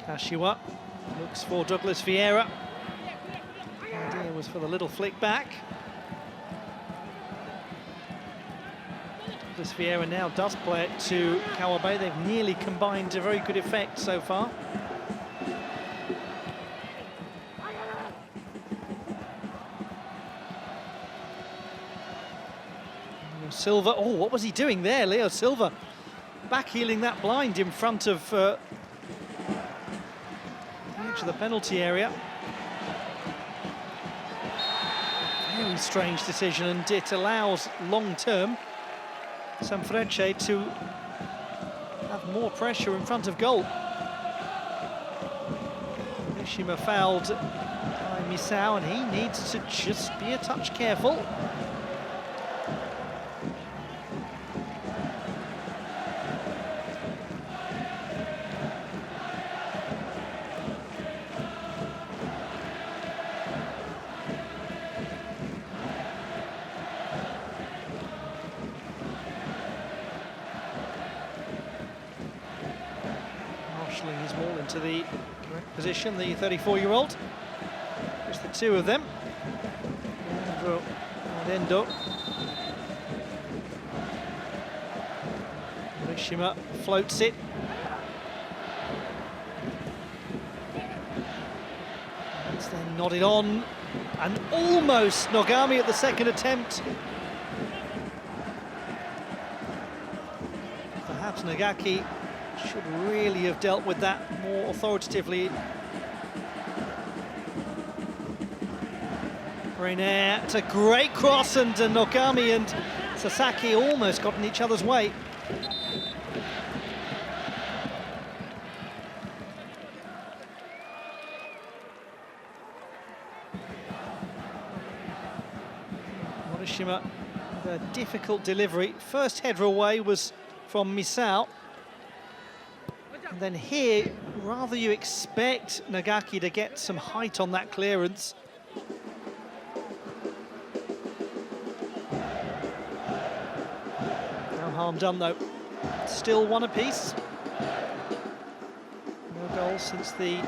Kashiwa looks for Douglas Vieira. The idea was for the little flick back. Douglas Vieira now does play it to Kawabe. They've nearly combined to very good effect so far. Leo Silva, oh, what was he doing there? Leo Silva back-heeling that blind in front of the edge of the penalty area. Very strange decision, and it allows long-term Sanfrecce to have more pressure in front of goal. Kashima fouled by Misao, and he needs to just be a touch careful. Marshalling his ball into the correct position, the 34-year-old. Just the two of them. Leandro Ardendo. Hiroshima floats it. It's then nodded on, and almost Nogami at the second attempt. Perhaps Nagaki should really have dealt with that more authoritatively. Reiner, it's a great cross, and Nogami and Sasaki almost got in each other's way. Hiroshima with a difficult delivery. First header away was from Misao. And then here, rather you expect Nagaki to get some height on that clearance. No harm done though. Still one apiece. No goals since the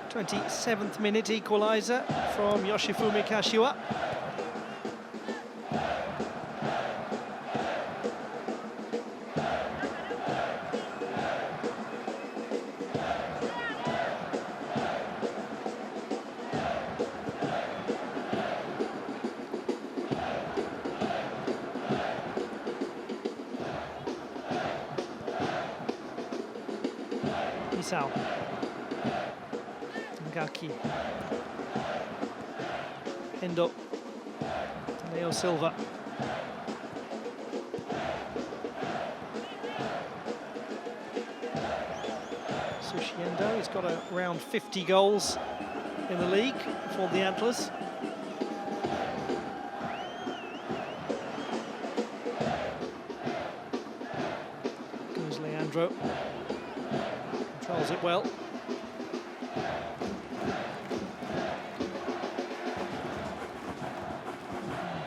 27th minute equaliser from Yoshifumi Kashiwa. Misao. Nagaki. Endo. Leo Silva. Sushi Endo, he's got around 50 goals in the league for the Antlers. Goes Leandro. Controls it well.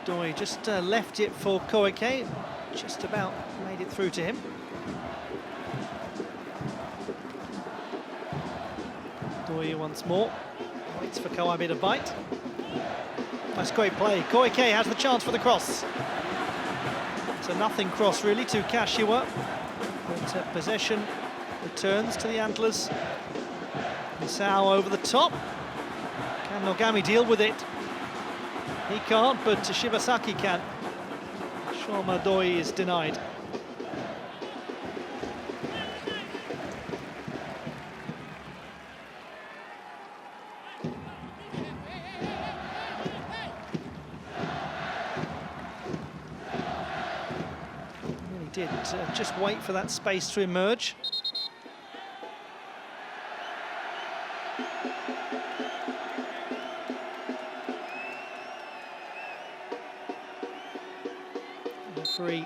Doi just left it for Koike, just about made it through to him. Doi once more, waits for Kawabe to bite. That's great play. Koike has the chance for the cross. It's a nothing cross really to Kashiwa, but possession returns to the Antlers. Misao over the top. Can Nogami deal with it? He can't, but Shibasaki can. Shoma Doi is denied. Really did just wait for that space to emerge. Referee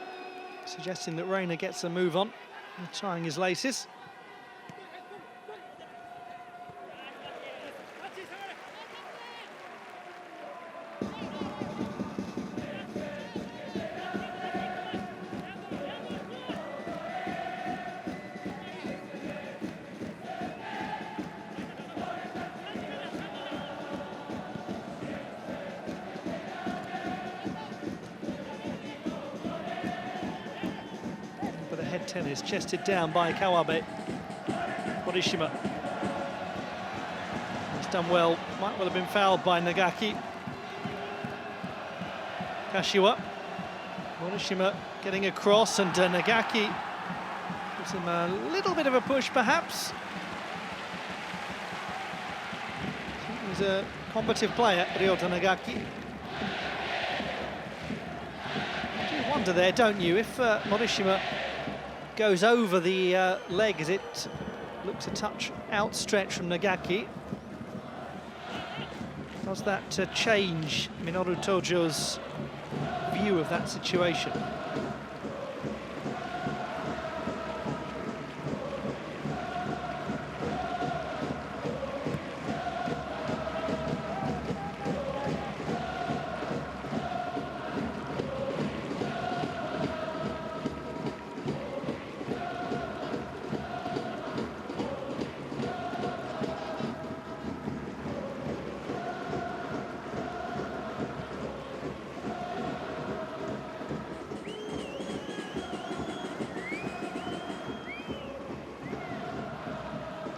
suggesting that Reiner gets a move on and tying his laces. head tennis, chested down by Kawabe. Morishima. He's done well, might well have been fouled by Nagaki. Kashiwa. Morishima getting across, and Nagaki gives him a little bit of a push, perhaps. He's a combative player, Ryota Nagaki. You wonder there, don't you, if Morishima goes over the leg as it looks a touch outstretched from Nagaki. Does that change Minoru Tojo's view of that situation?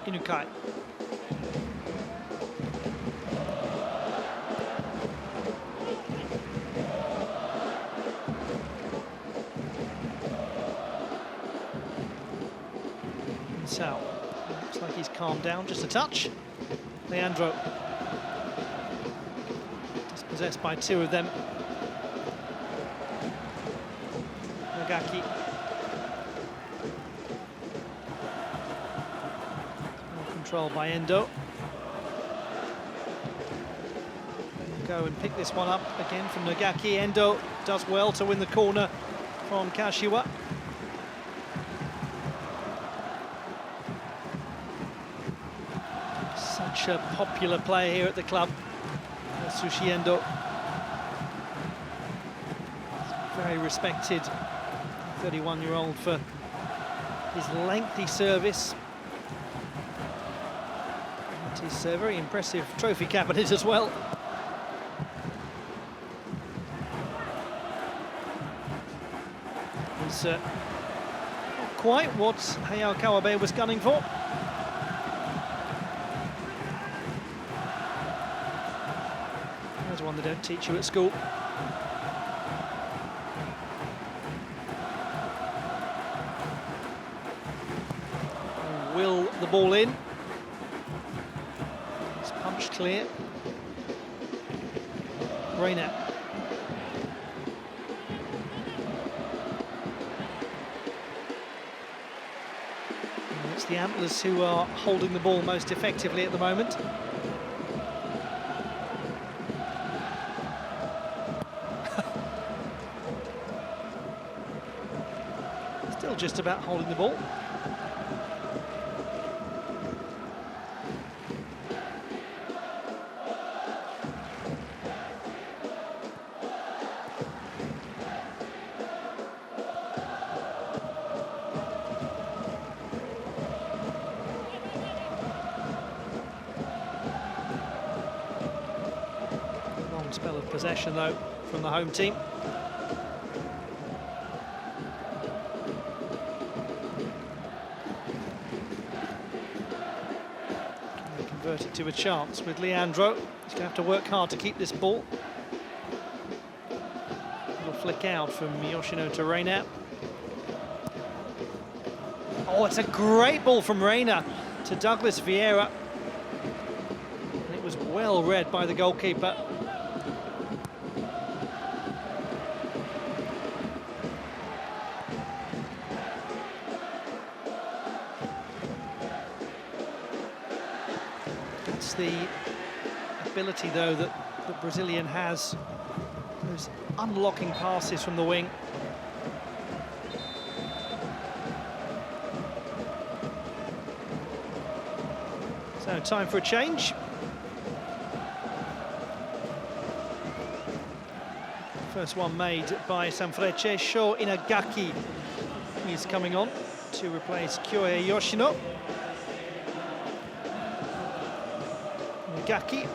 Inukai. So, looks like he's calmed down just a touch. Leandro. Dispossessed by two of them. Nagaki. Control by Endo. Go and pick this one up again from Nagaki. Endo does well to win the corner from Kashiwa. Such a popular player here at the club, Sushi Endo. Very respected 31-year-old for his lengthy service. His very impressive trophy cabinet as well. It's not quite what Hayao Kawabe was gunning for. There's one they don't teach you at school. Will the ball in? Punch clear. Reina. It's the Antlers who are holding the ball most effectively at the moment. Still just about holding the ball. Spell of possession though from the home team. Can they convert it to a chance with Leandro? He's going to have to work hard to keep this ball. A little flick out from Yoshino to Reina. Oh, it's a great ball from Reina to Douglas Vieira. And it was well read by the goalkeeper. It's the ability, though, that the Brazilian has, those unlocking passes from the wing. So, time for a change. First one made by Sanfrecce. Sho Inagaki is coming on to replace Kyohei Yoshino. Inagaki,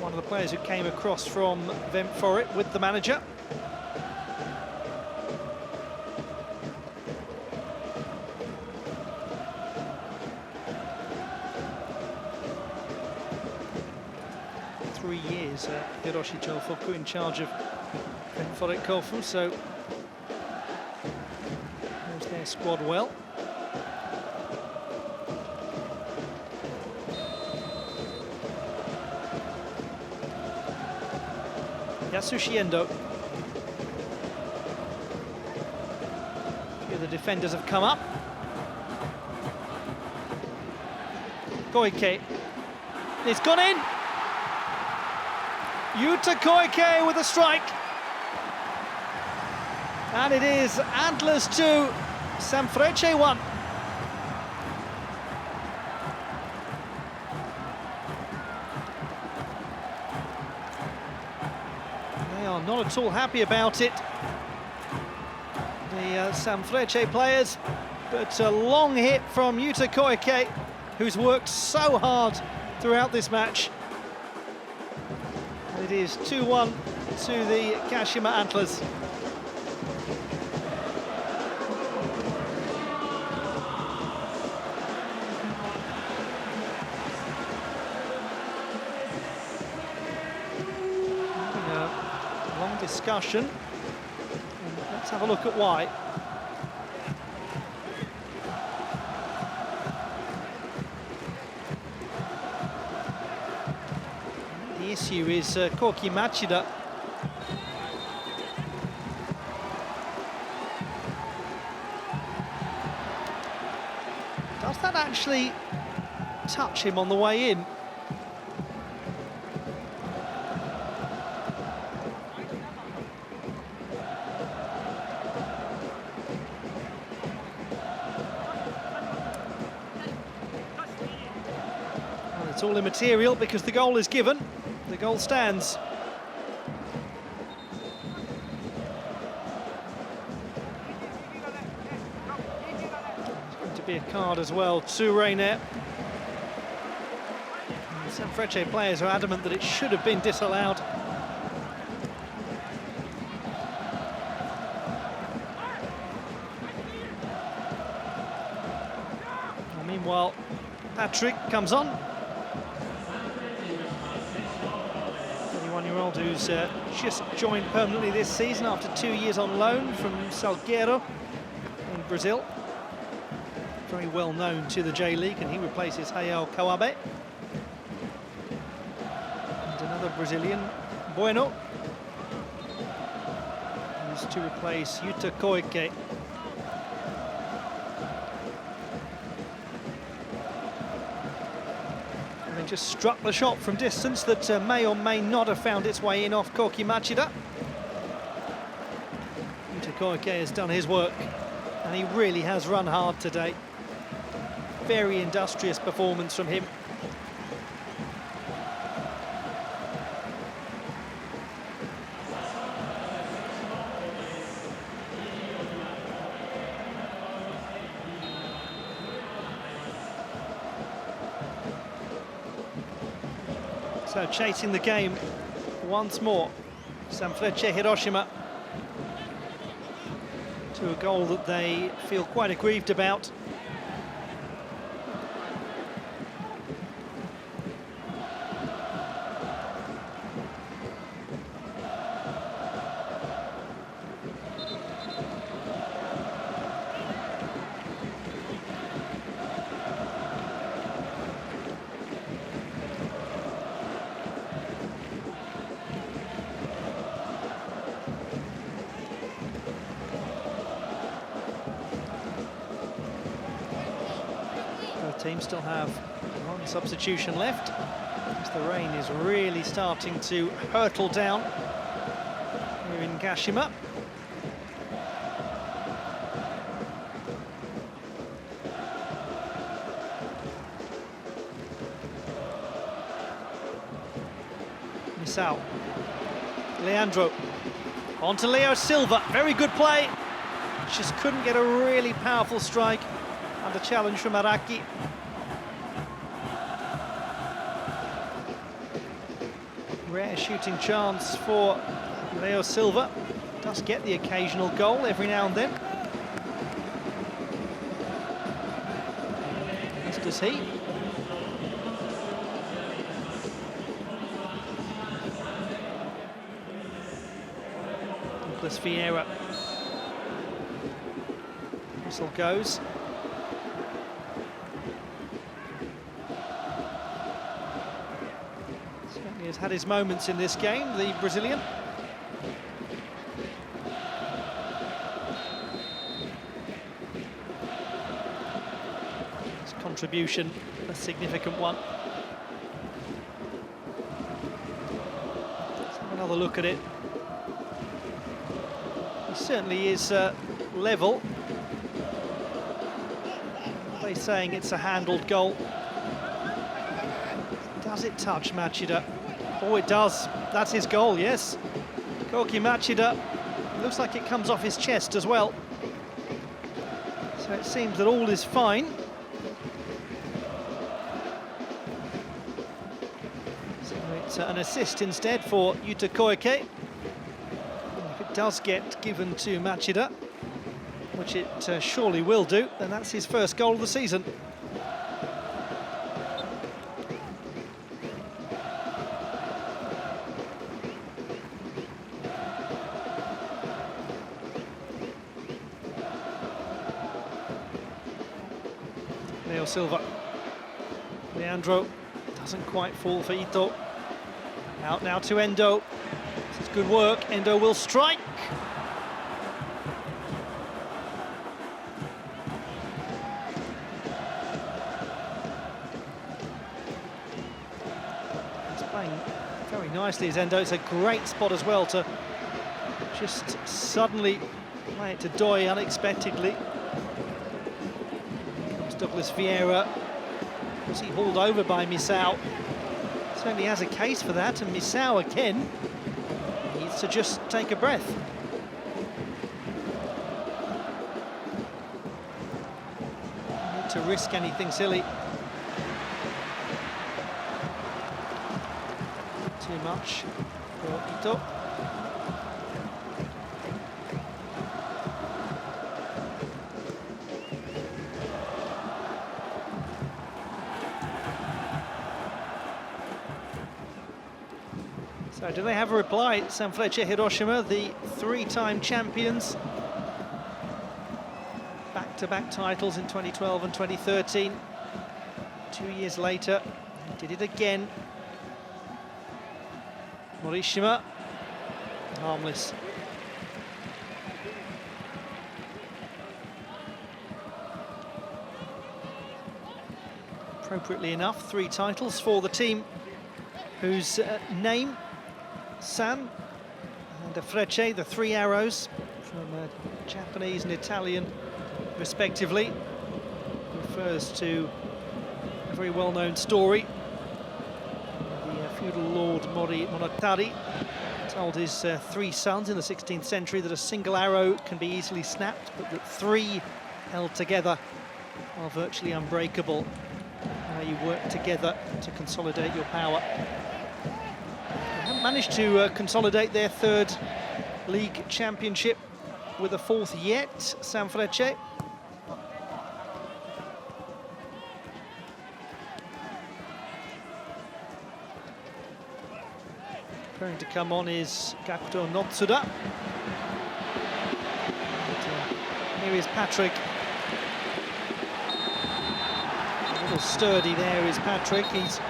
one of the players who came across from Vemforit with the manager. was Hiroshi Jofuku in charge of Sanfrecce Kofu, so knows their squad well. Yasushi Endo. Here the defenders have come up. Koike. It's gone in. Yuta Koike with a strike. And it is Antlers 2, Sanfrecce 1. They are not at all happy about it, the Sanfrecce players, but a long hit from Yuta Koike, who's worked so hard throughout this match. It is 2-1 to the Kashima Antlers. Long discussion. And let's have a look at why. The issue is Koki Machida. Does that actually touch him on the way in? Well, it's all immaterial because the goal is given. The goal stands. There's going to be a card as well to Reiner. The Sanfrecce players are adamant that it should have been disallowed. And meanwhile, Patrick comes on. 31-year-old who's just joined permanently this season after 2 years on loan from Salgueiro in Brazil. Very well known to the J-League, and he replaces Hayao Kawabe. And another Brazilian, Bueno, who's to replace Yuta Koike. Just struck the shot from distance that may or may not have found its way in off Koki Machida. Yuta Koike has done his work, and he really has run hard today. Very industrious performance from him. So chasing the game once more, Sanfrecce Hiroshima, to a goal that they feel quite aggrieved about. Teams still have one substitution left, as the rain is really starting to hurtle down here in Kashima. Misao, Leandro, on to Leo Silva, very good play, just couldn't get a really powerful strike under challenge from Araki. Rare shooting chance for Leo Silva. Does get the occasional goal every now and then. As does he. Douglas Vieira. Whistle goes. Certainly has had his moments in this game, the Brazilian. His contribution, a significant one. Let's have another look at it. He certainly is level. They're saying it's a handled goal. Does it touch Machida? Oh, it does. That's his goal, yes. Koki Machida. Looks like it comes off his chest as well. So it seems that all is fine. So it's an assist instead for Yuta Koike. And if it does get given to Machida, which it surely will do, then that's his first goal of the season. Leo Silva. Leandro doesn't quite fall for Ito. Out now to Endo. This is good work. Endo will strike. Very nicely as Endo. It's a great spot as well to just suddenly play it to Doi unexpectedly. Here comes Douglas Vieira. Was he hauled over by Misao? Certainly has a case for that, and Misao again needs to just take a breath. Not to risk anything silly. Too much for Ito. So do they have a reply? Sanfrecce Hiroshima, the three-time champions. Back-to-back titles in 2012 and 2013. 2 years later, did it again. Morishima, harmless. Appropriately enough, 3 titles for the team whose name, San and Frecce, the 3 arrows from Japanese and Italian respectively, refers to a very well-known story. Feudal Lord Mori Monotari told his 3 sons in the 16th century that a single arrow can be easily snapped, but that 3 held together are virtually unbreakable. You work together to consolidate your power. They haven't managed to consolidate their 3rd league championship with a 4th yet, Sanfrecce. Going to come on is Gakuto Notsuda. Here is Patrick. A little sturdy there is Patrick. He's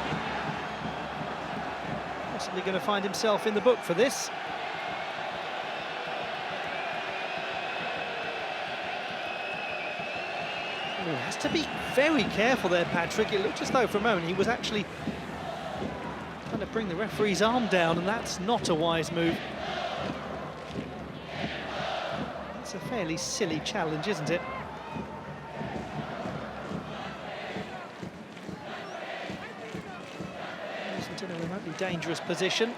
possibly going to find himself in the book for this. Oh, has to be very careful there, Patrick. It looked as though for a moment he was actually trying to bring the referee's arm down, and that's not a wise move. It's a fairly silly challenge, isn't it? Isn't in a remotely dangerous position.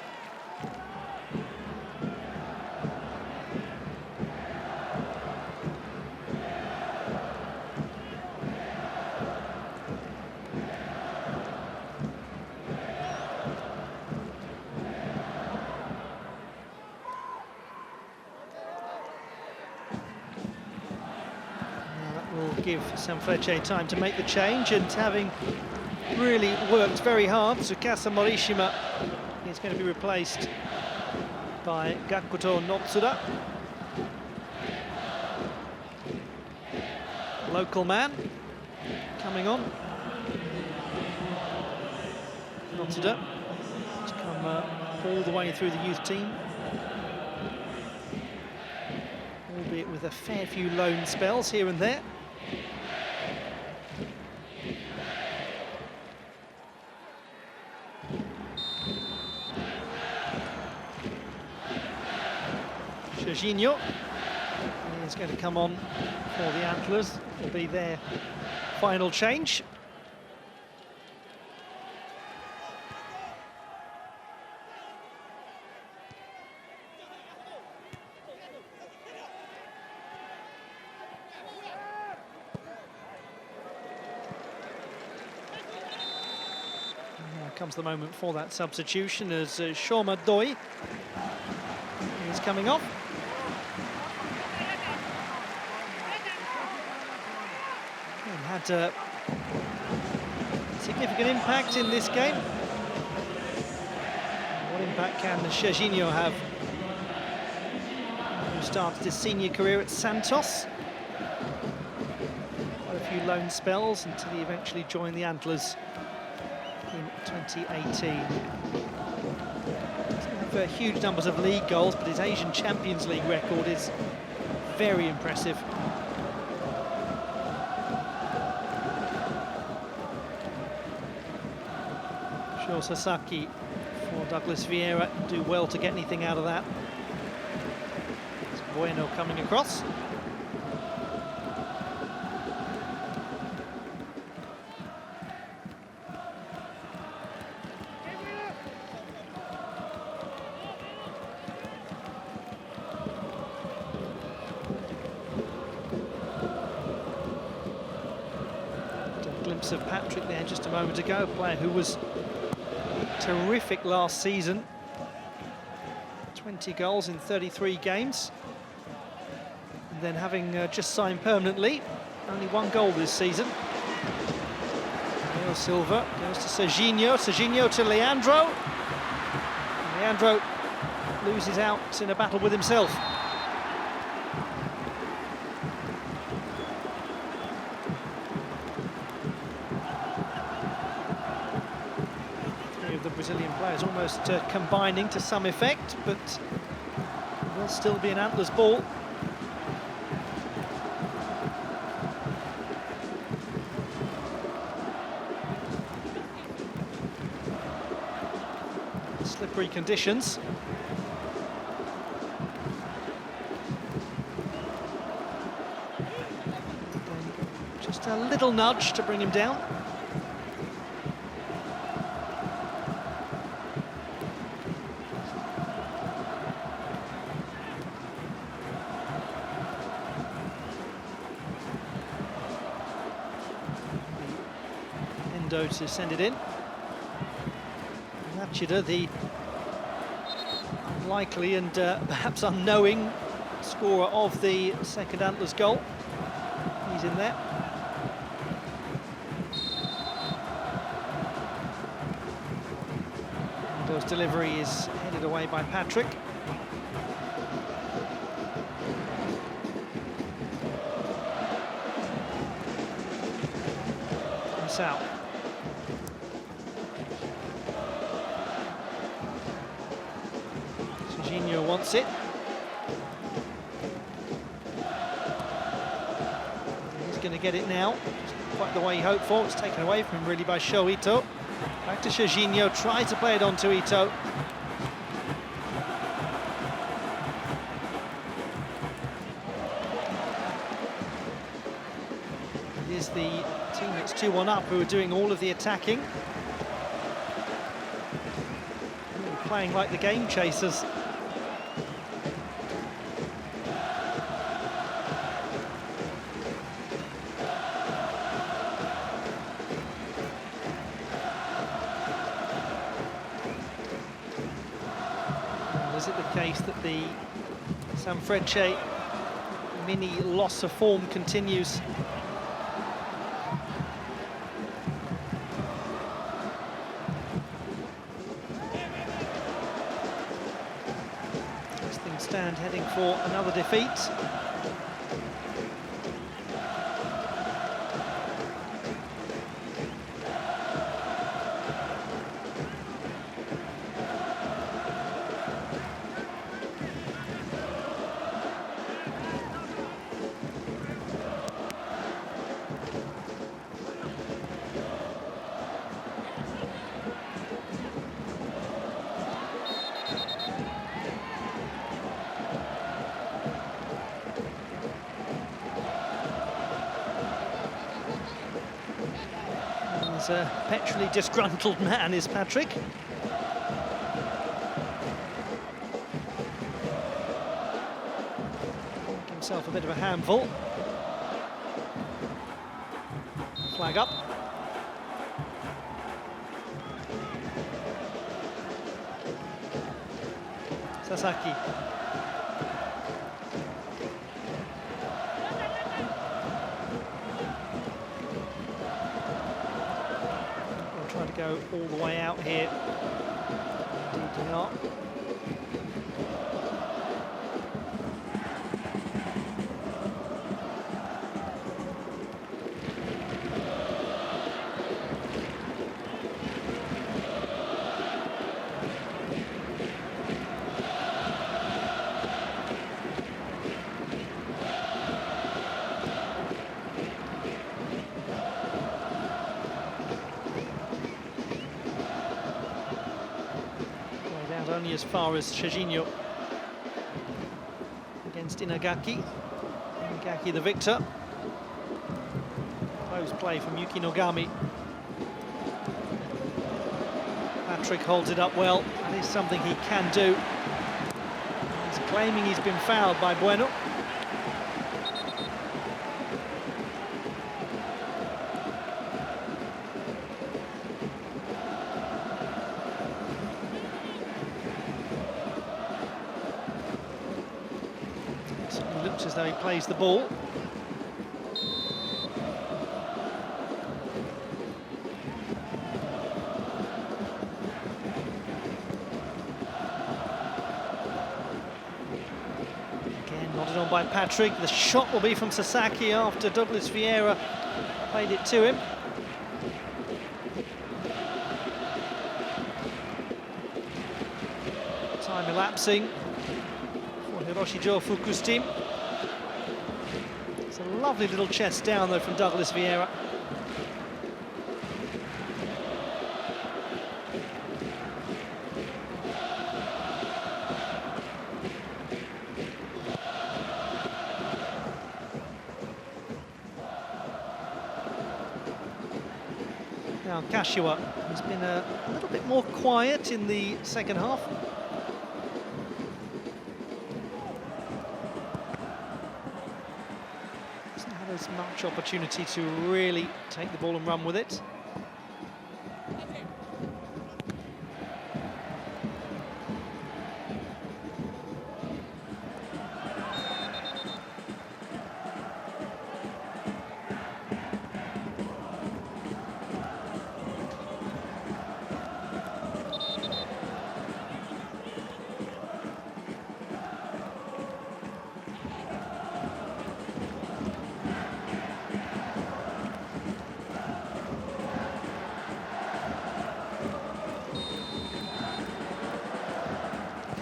Give Sanfrecce time to make the change, and having really worked very hard, Tsukasa Morishima is going to be replaced by Gakuto Notsuda. local man coming on. Notada to come all the way through the youth team, albeit with a fair few loan spells here and there. Jorginho is going to come on for the Antlers. Will be their final change. Now comes the moment for that substitution as Shoma Doi is coming off. Had a significant impact in this game. What impact can Jorginho have, who started his senior career at Santos? Quite a few loan spells until he eventually joined the Antlers in 2018. Doesn't have huge numbers of league goals, but his Asian Champions League record is very impressive. Sasaki for Douglas Vieira, do well to get anything out of that. It's Bueno coming across. A glimpse of Patrick there just a moment ago, a player who was terrific last season. 20 goals in 33 games. And then having just signed permanently, only 1 goal this season. Leo Silva goes to Serginho, Serginho to Leandro. And Leandro loses out in a battle with himself. Brazilian players almost combining to some effect, but it will still be an Antlers ball. Slippery conditions. Just a little nudge to bring him down. To send it in. Matchday, the unlikely and perhaps unknowing scorer of the second Antlers goal. He's in there. Those delivery is headed away by Patrick. It's out. Wants it. He's going to get it now. It's quite the way he hoped for. It's taken away from him really by Sho Ito. Back to Jorginho, tries to play it on to Ito. It is the team that's 2-1 up who are doing all of the attacking. Playing like the game chasers. Is it the case that the Sanfrecce mini loss of form continues? As things stand, heading for another defeat. He's a petrolly disgruntled man, is Patrick. Make himself a bit of a handful. Flag up. Sasaki. We'll try to go all the way out here. Indeed not. Only as far as Shijinho against Inagaki. Inagaki the victor. Close play from Yuki Nogami. Patrick holds it up well. That is something he can do. He's claiming he's been fouled by Bueno. Looks as though he plays the ball. Again, nodded on by Patrick. The shot will be from Sasaki after Douglas Vieira played it to him. Time elapsing for Hiroshi-Jo Fuku's team. It's a lovely little chest down though from Douglas Vieira. Now Kashiwa has been a little bit more quiet in the second half. As much opportunity to really take the ball and run with it.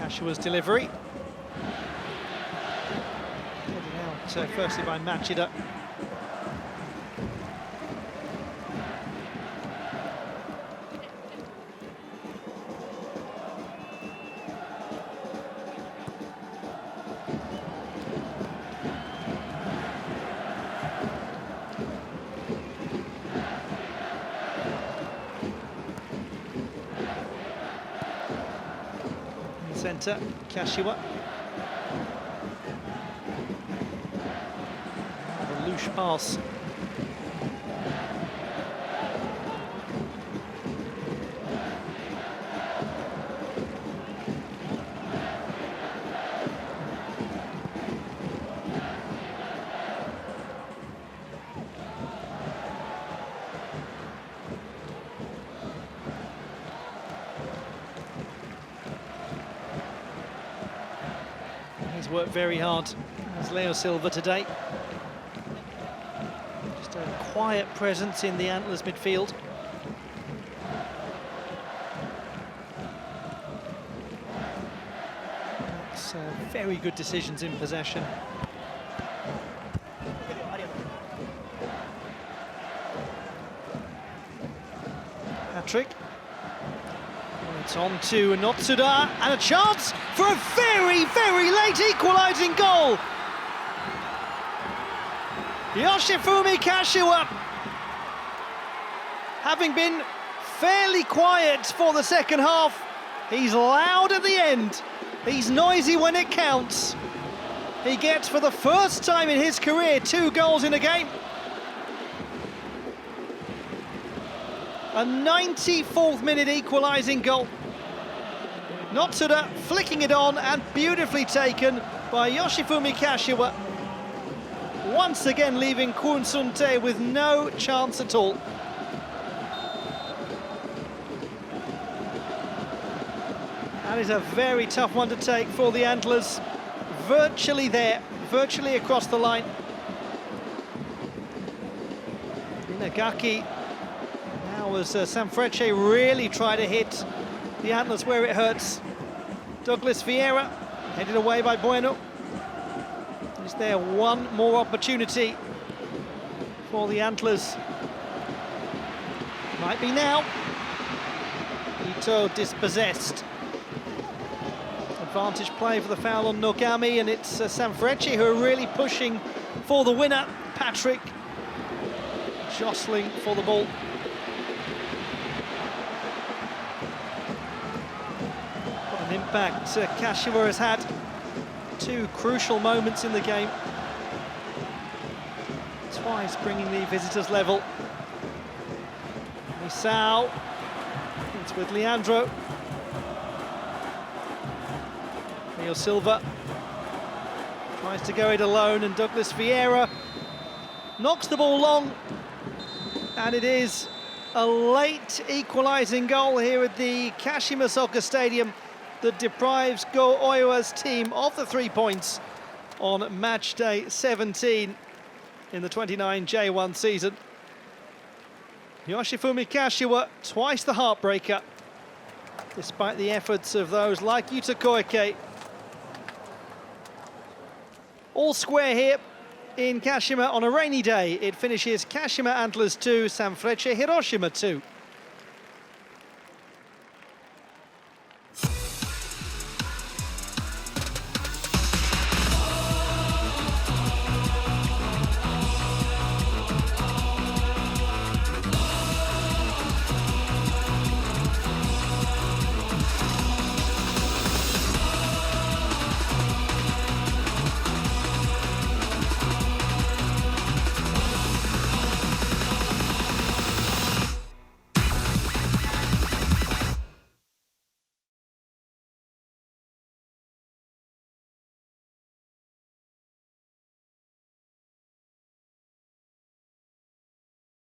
Kashiwa's delivery. Headed out firstly by Machida. Centre, Kashiwa. A loose pass. He's worked very hard as Leo Silva today. Just a quiet presence in the Antlers midfield. It's very good decisions in possession. Patrick. It's on to Notsuda, and a chance for a very, very late equalising goal. Yoshifumi Kashiwa having been fairly quiet for the second half, he's loud at the end. He's noisy when it counts. He gets, for the first time in his career, 2 goals in a game. A 94th minute equalising goal. Notsuda flicking it on, and beautifully taken by Yoshifumi Kashiwa. Once again leaving Kwon Sun-tae with no chance at all. That is a very tough one to take for the Antlers. Virtually there, virtually across the line. Inagaki, now as Sanfrecce really try to hit the Antlers where it hurts. Douglas Vieira, headed away by Bueno. Is there one more opportunity for the Antlers? Might be now. Ito dispossessed. Advantage play for the foul on Nogami, and it's Sanfrecce who are really pushing for the winner. Patrick jostling for the ball. What an impact Kashiwa has had. 2 crucial moments in the game. Twice bringing the visitors level. Misao. It's with Leandro. Rio Silva tries to go it alone, and Douglas Vieira knocks the ball long, and it is a late equalising goal here at the Kashima Soccer Stadium that deprives Go Oiwa's team of the 3 points on match day 17 in the 29 J1 season. Yoshifumi Kashiwa, twice the heartbreaker, despite the efforts of those like Yuta Koike. All square here in Kashima on a rainy day. It finishes Kashima Antlers 2, Sanfrecce Hiroshima 2.